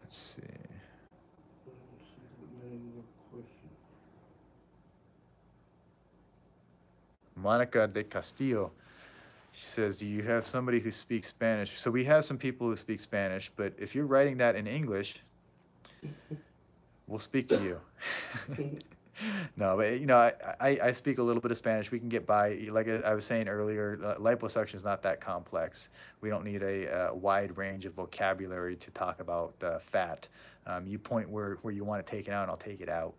Let's see. I don't see that many more questions. Monica de Castillo. She says, "Do you have somebody who speaks Spanish?" So we have some people who speak Spanish, but if you're writing that in English, we'll speak to you. No, but I speak a little bit of Spanish. We can get by. Like I was saying earlier, liposuction is not that complex. We don't need a wide range of vocabulary to talk about fat. You point where you want it taken out, and I'll take it out.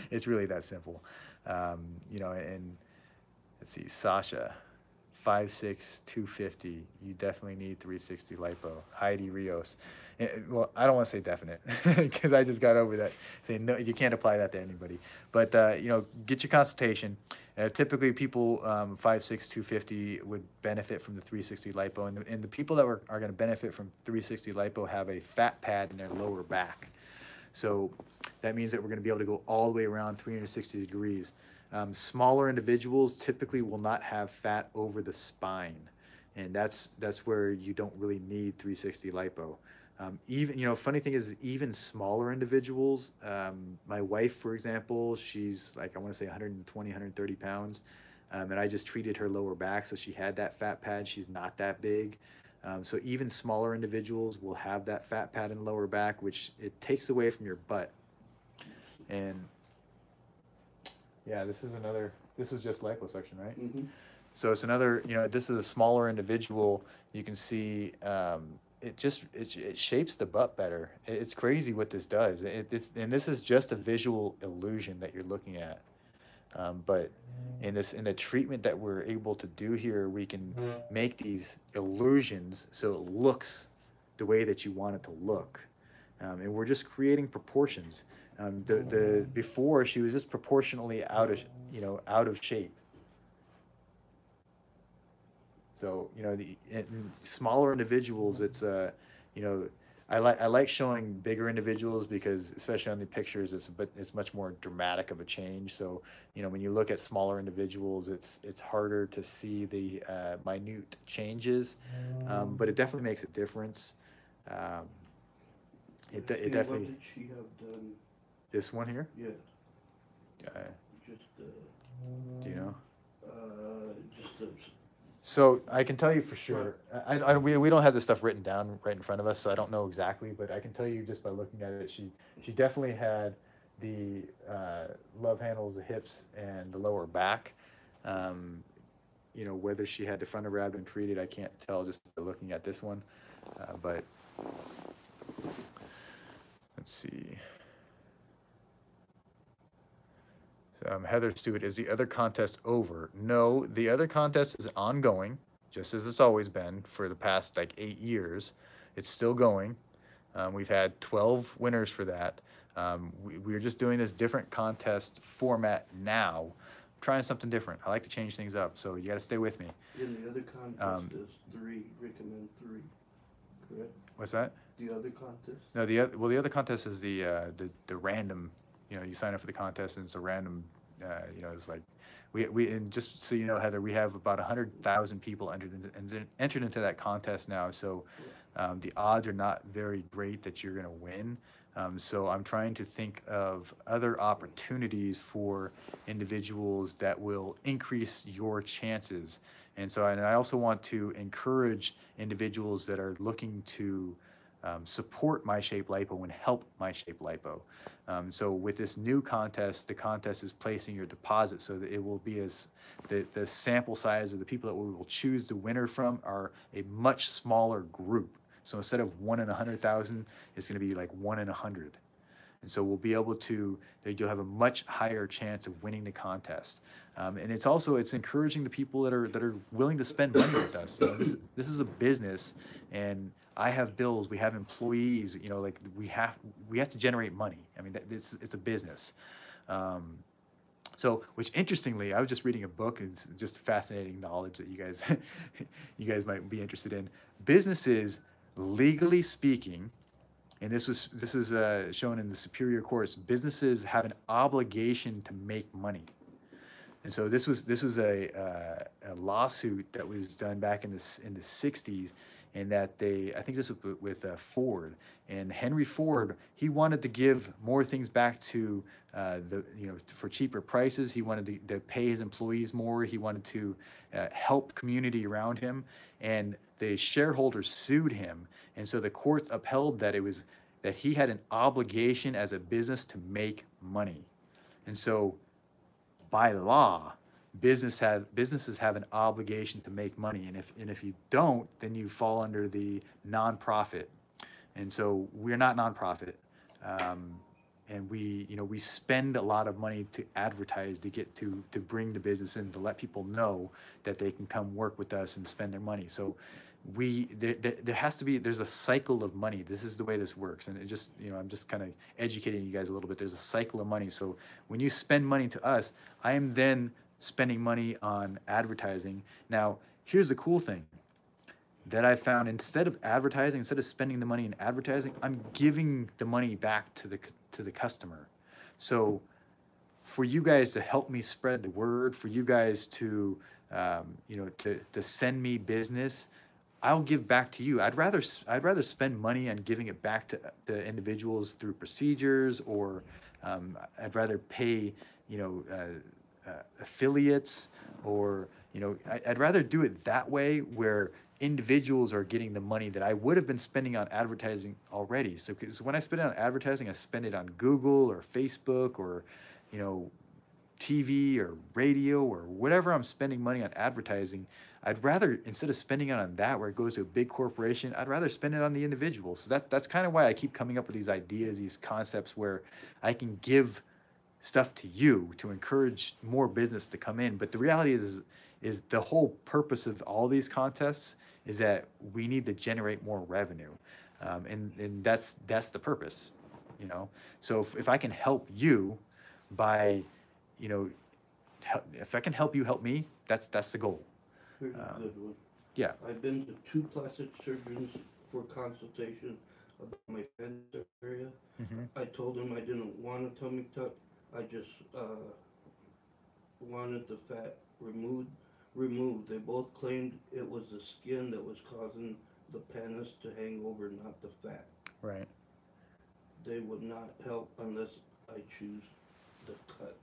It's really that simple. And let's see, Sasha, 5'6", 250. You definitely need 360 lipo. Heidi Rios. Well, I don't want to say definite because I just got over that saying no, you can't apply that to anybody. But get your consultation. Typically, people 5'6", 250 would benefit from the 360 lipo, and the people that are going to benefit from 360 lipo have a fat pad in their lower back. So that means that we're going to be able to go all the way around 360 degrees. Smaller individuals typically will not have fat over the spine, and that's where you don't really need 360 lipo. Even funny thing is, even smaller individuals. My wife, for example, she's like, I want to say 120, 130 pounds, and I just treated her lower back, so she had that fat pad. She's not that big. So even smaller individuals will have that fat pad in the lower back, which it takes away from your butt. And yeah, this was just liposuction, right? Mm-hmm. So it's another, this is a smaller individual. You can see it shapes the butt better. It's crazy what this does. And this is just a visual illusion that you're looking at. But in the treatment that we're able to do here, we can make these illusions so it looks the way that you want it to look. And we're just creating proportions. The before, she was just proportionally out of shape. So in smaller individuals, it's I like showing bigger individuals because especially on the pictures, it's much more dramatic of a change. So when you look at smaller individuals, it's harder to see the minute changes, but it definitely makes a difference. Um, it And what definitely. did she have done? This one here, Yes, uh, just do you know? just a, So I can tell you for sure. We don't have this stuff written down right in front of us, so I don't know exactly. But I can tell you just by looking at it, she definitely had the love handles, the hips, and the lower back. Whether she had the front of her abdomen treated, I can't tell just by looking at this one. But let's see. Heather Stewart, is the other contest over? No, the other contest is ongoing, just as it's always been for the past like 8 years. It's still going. We've had 12 winners for that. We're just doing this different contest format now. I'm trying something different. I like to change things up, so you got to stay with me. in the other contest is three, recommend three, correct? What's that? The other contest? No, the other contest is the random. You sign up for the contest and it's a random. It's like we and just so you know, Heather, we have about 100,000 people entered into that contest now. So the odds are not very great that you're going to win. So I'm trying to think of other opportunities for individuals that will increase your chances. And I also want to encourage individuals that are looking to support My Shape Lipo and help My Shape Lipo. So with this new contest, the contest is placing your deposit so that it will be the sample size of the people that we will choose the winner from are a much smaller group. So instead of 1 in 100,000, it's going to be like 1 in 100. And so we'll be able to, you'll have a much higher chance of winning the contest. And it's encouraging the people that are willing to spend money with us. This is a business, and I have bills, we have employees, like we have to generate money. I mean, it's a business. Which interestingly, I was just reading a book, and it's just fascinating knowledge that you guys might be interested in. Businesses, legally speaking, and this was shown in the Superior Courts, businesses have an obligation to make money. And so this was a lawsuit that was done back in the 60s, and that I think this was with Ford, and Henry Ford, he wanted to give more things back to for cheaper prices. He wanted to pay his employees more. He wanted to help community around him, and the shareholders sued him, and so the courts upheld that he had an obligation as a business to make money. And so by law, businesses have an obligation to make money, and if you don't, then you fall under the nonprofit. And so we're not nonprofit, um, and we spend a lot of money to advertise, to bring the business in, to let people know that they can come work with us and spend their money. So there has to be, there's a cycle of money. This is the way this works, and it just, I'm just kind of educating you guys a little bit. There's a cycle of money. So when you spend money to us, I am then spending money on advertising. Now, here's the cool thing that I found: instead of spending the money in advertising, I'm giving the money back to the customer. So for you guys to help me spread the word, for you guys to to send me business, I'll give back to you. I'd rather spend money on giving it back to the individuals through procedures, or I'd rather pay affiliates, or I'd rather do it that way, where individuals are getting the money that I would have been spending on advertising already. So 'cause when I spend it on advertising, I spend it on Google or Facebook, or you know TV or radio or whatever I'm spending money on advertising. I'd rather, instead of spending it on that where it goes to a big corporation, I'd rather spend it on the individual. So that's kind of why I keep coming up with these ideas, these concepts where I can give stuff to you to encourage more business to come in. But the reality is the whole purpose of all these contests is that we need to generate more revenue, and that's the purpose. So if I can help you by if I can help you help me, that's the goal. Here's a good one. Yeah. I've been to 2 plastic surgeons for consultation about my penis area. I told them I didn't want a tummy tuck. I just wanted the fat removed. They both claimed it was the skin that was causing the penis to hang over, not the fat. Right. They would not help unless I choose the cut.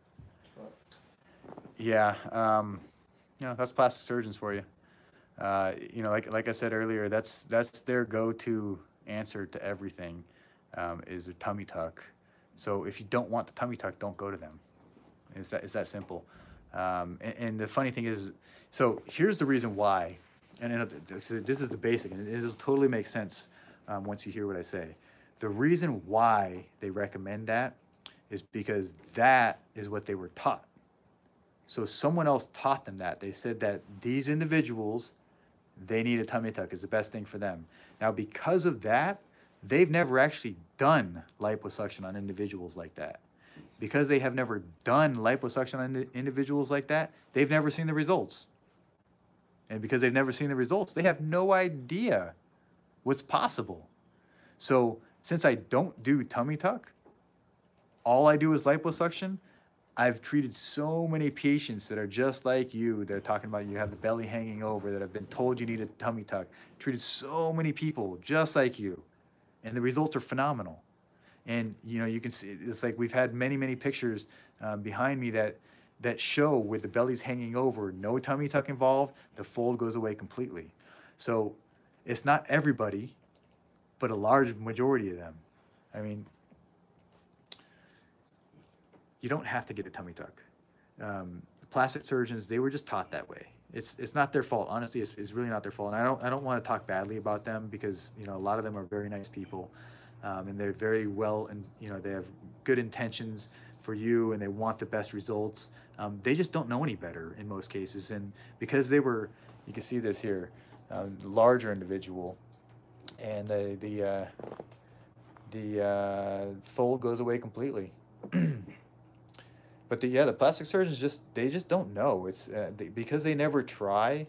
Yeah. That's plastic surgeons for you. Like I said earlier, that's their go-to answer to everything, is a tummy tuck. So if you don't want the tummy tuck, don't go to them. It's that simple. And the funny thing is, so here's the reason why, and this is the basic, and it just totally makes sense once you hear what I say. The reason why they recommend that is because that is what they were taught. So someone else taught them that. They said that these individuals, they need a tummy tuck, is the best thing for them. Now, because of that, they've never actually done liposuction on individuals like that. Because they have never done liposuction on individuals like that, they've never seen the results. And because they've never seen the results, they have no idea what's possible. So since I don't do tummy tuck, all I do is liposuction. I've treated so many patients that are just like you. They're talking about you have the belly hanging over, that have been told you need a tummy tuck. Treated so many people just like you, and the results are phenomenal. And you can see, it's like we've had many pictures behind me that show where the belly's hanging over, no tummy tuck involved, the fold goes away completely. So it's not everybody, but a large majority of them. I mean, you don't have to get a tummy tuck. Plastic surgeons, they were just taught that way. It's not their fault. Honestly, it's really not their fault. And I don't want to talk badly about them, because a lot of them are very nice people, and they're very well, and they have good intentions for you, and they want the best results. They just don't know any better in most cases, and because they were, you can see this here, larger individual, and the fold goes away completely. But the plastic surgeons they just don't know. It's because they never try.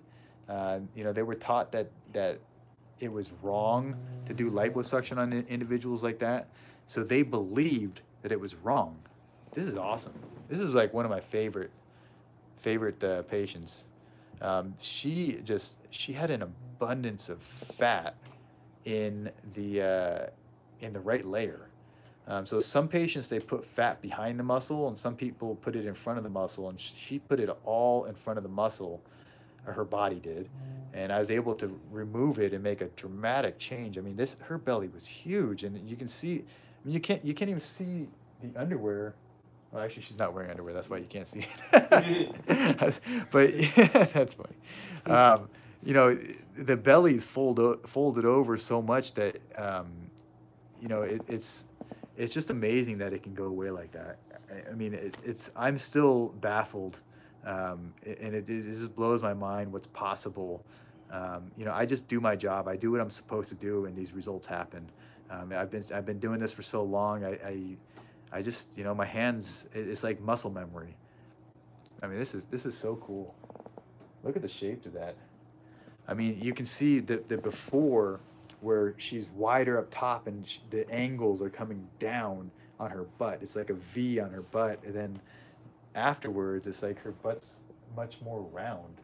They were taught that it was wrong to do liposuction on individuals like that, so they believed that it was wrong. This is awesome. This is like one of my favorite patients. She had an abundance of fat in the right layer. So some patients, they put fat behind the muscle, and some people put it in front of the muscle, and she put it all in front of the muscle, or her body did, and I was able to remove it and make a dramatic change. I mean, this her belly was huge, and you can see. I mean, you can't even see the underwear. Well, actually, she's not wearing underwear. That's why you can't see it. But yeah, that's funny. Um, you know, the belly's folded over so much that it's just amazing that it can go away like that. I mean, it's I'm still baffled, and it just blows my mind what's possible. I just do my job. I do what I'm supposed to do, and these results happen. I've been doing this for so long. I just my hands. It's like muscle memory. I mean, this is so cool. Look at the shape to that. I mean, you can see the before where she's wider up top and the angles are coming down on her butt. It's like a V on her butt, and then afterwards, it's like her butt's much more round,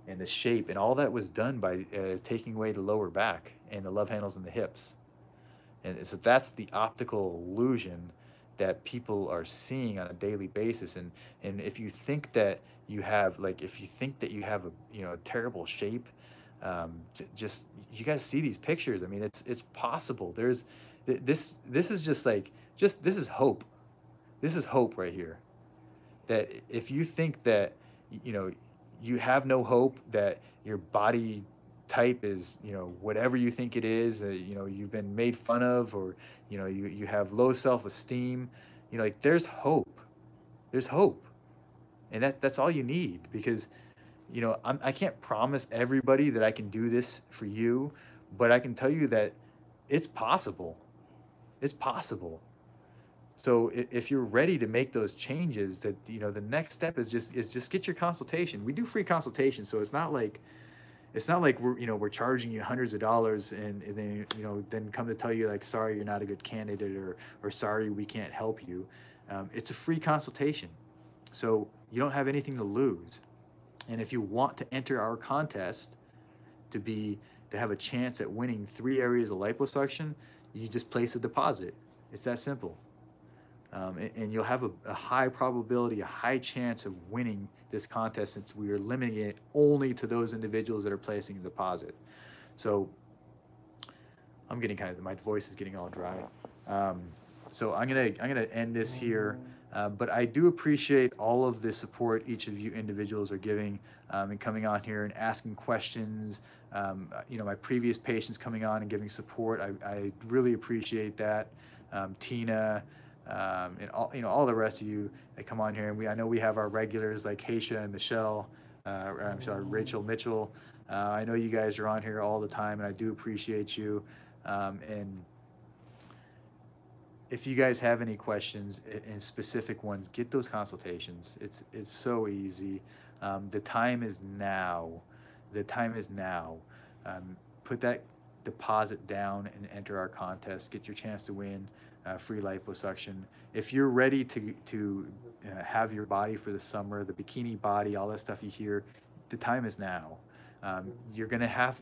and the shape and all that was done by taking away the lower back and the love handles and the hips. And so that's the optical illusion that people are seeing on a daily basis. And if you think that you have a a terrible shape, just you got to see these pictures. I mean, it's possible. This is just like just this is hope. This is hope right here. That if you think that you know you have no hope, that your body type is whatever you think it is, you've been made fun of, or you have low self-esteem, like there's hope, and that's all you need. Because I can't promise everybody that I can do this for you, but I can tell you that it's possible. It's possible. So if you're ready to make those changes, that the next step is just get your consultation. We do free consultations, so it's not like we're charging you hundreds of dollars, and then then come to tell you like, sorry, you're not a good candidate, or sorry, we can't help you. It's a free consultation, so you don't have anything to lose. And if you want to enter our contest to have a chance at winning 3 areas of liposuction, you just place a deposit. It's that simple. And you'll have a high probability, a high chance of winning this contest, since we are limiting it only to those individuals that are placing a deposit. So I'm getting my voice is getting all dry. So I'm gonna end this here. But I do appreciate all of the support each of you individuals are giving, and coming on here and asking questions. My previous patients coming on and giving support. I really appreciate that. Tina, and all the rest of you that come on here, and I know we have our regulars like Haisha and Michelle. I'm sorry, Rachel Mitchell. I know you guys are on here all the time, and I do appreciate you. And if you guys have any questions and specific ones, get those consultations. It's so easy. The time is now. The time is now. Put that deposit down and enter our contest. Get your chance to win free liposuction. If you're ready to have your body for the summer, the bikini body, all that stuff you hear, the time is now. You're gonna have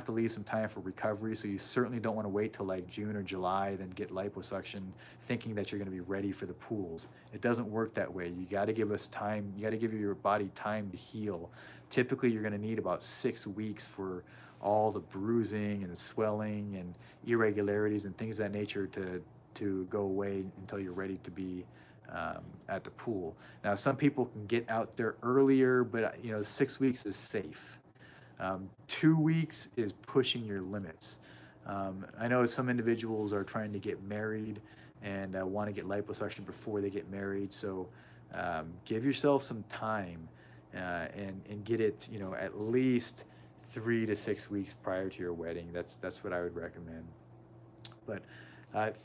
to leave some time for recovery, so you certainly don't want to wait till like June or July, then get liposuction, thinking that you're gonna be ready for the pools. It doesn't work that way. You got to give us time. You got to give your body time to heal. Typically, you're gonna need about 6 weeks for all the bruising and the swelling and irregularities and things of that nature to go away until you're ready to be at the pool. Now, some people can get out there earlier, but 6 weeks is safe. 2 weeks is pushing your limits. I know some individuals are trying to get married and want to get liposuction before they get married. So give yourself some time, and get it, at least 3 to 6 weeks prior to your wedding. That's what I would recommend. But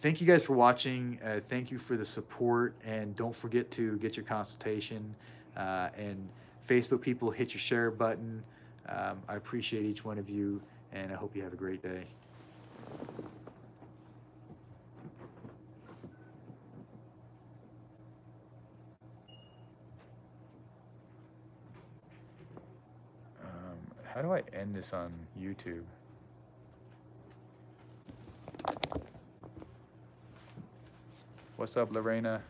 thank you guys for watching. Thank you for the support, and don't forget to get your consultation. And Facebook people, hit your share button. I appreciate each one of you, and I hope you have a great day. How do I end this on YouTube? What's up, Lorena?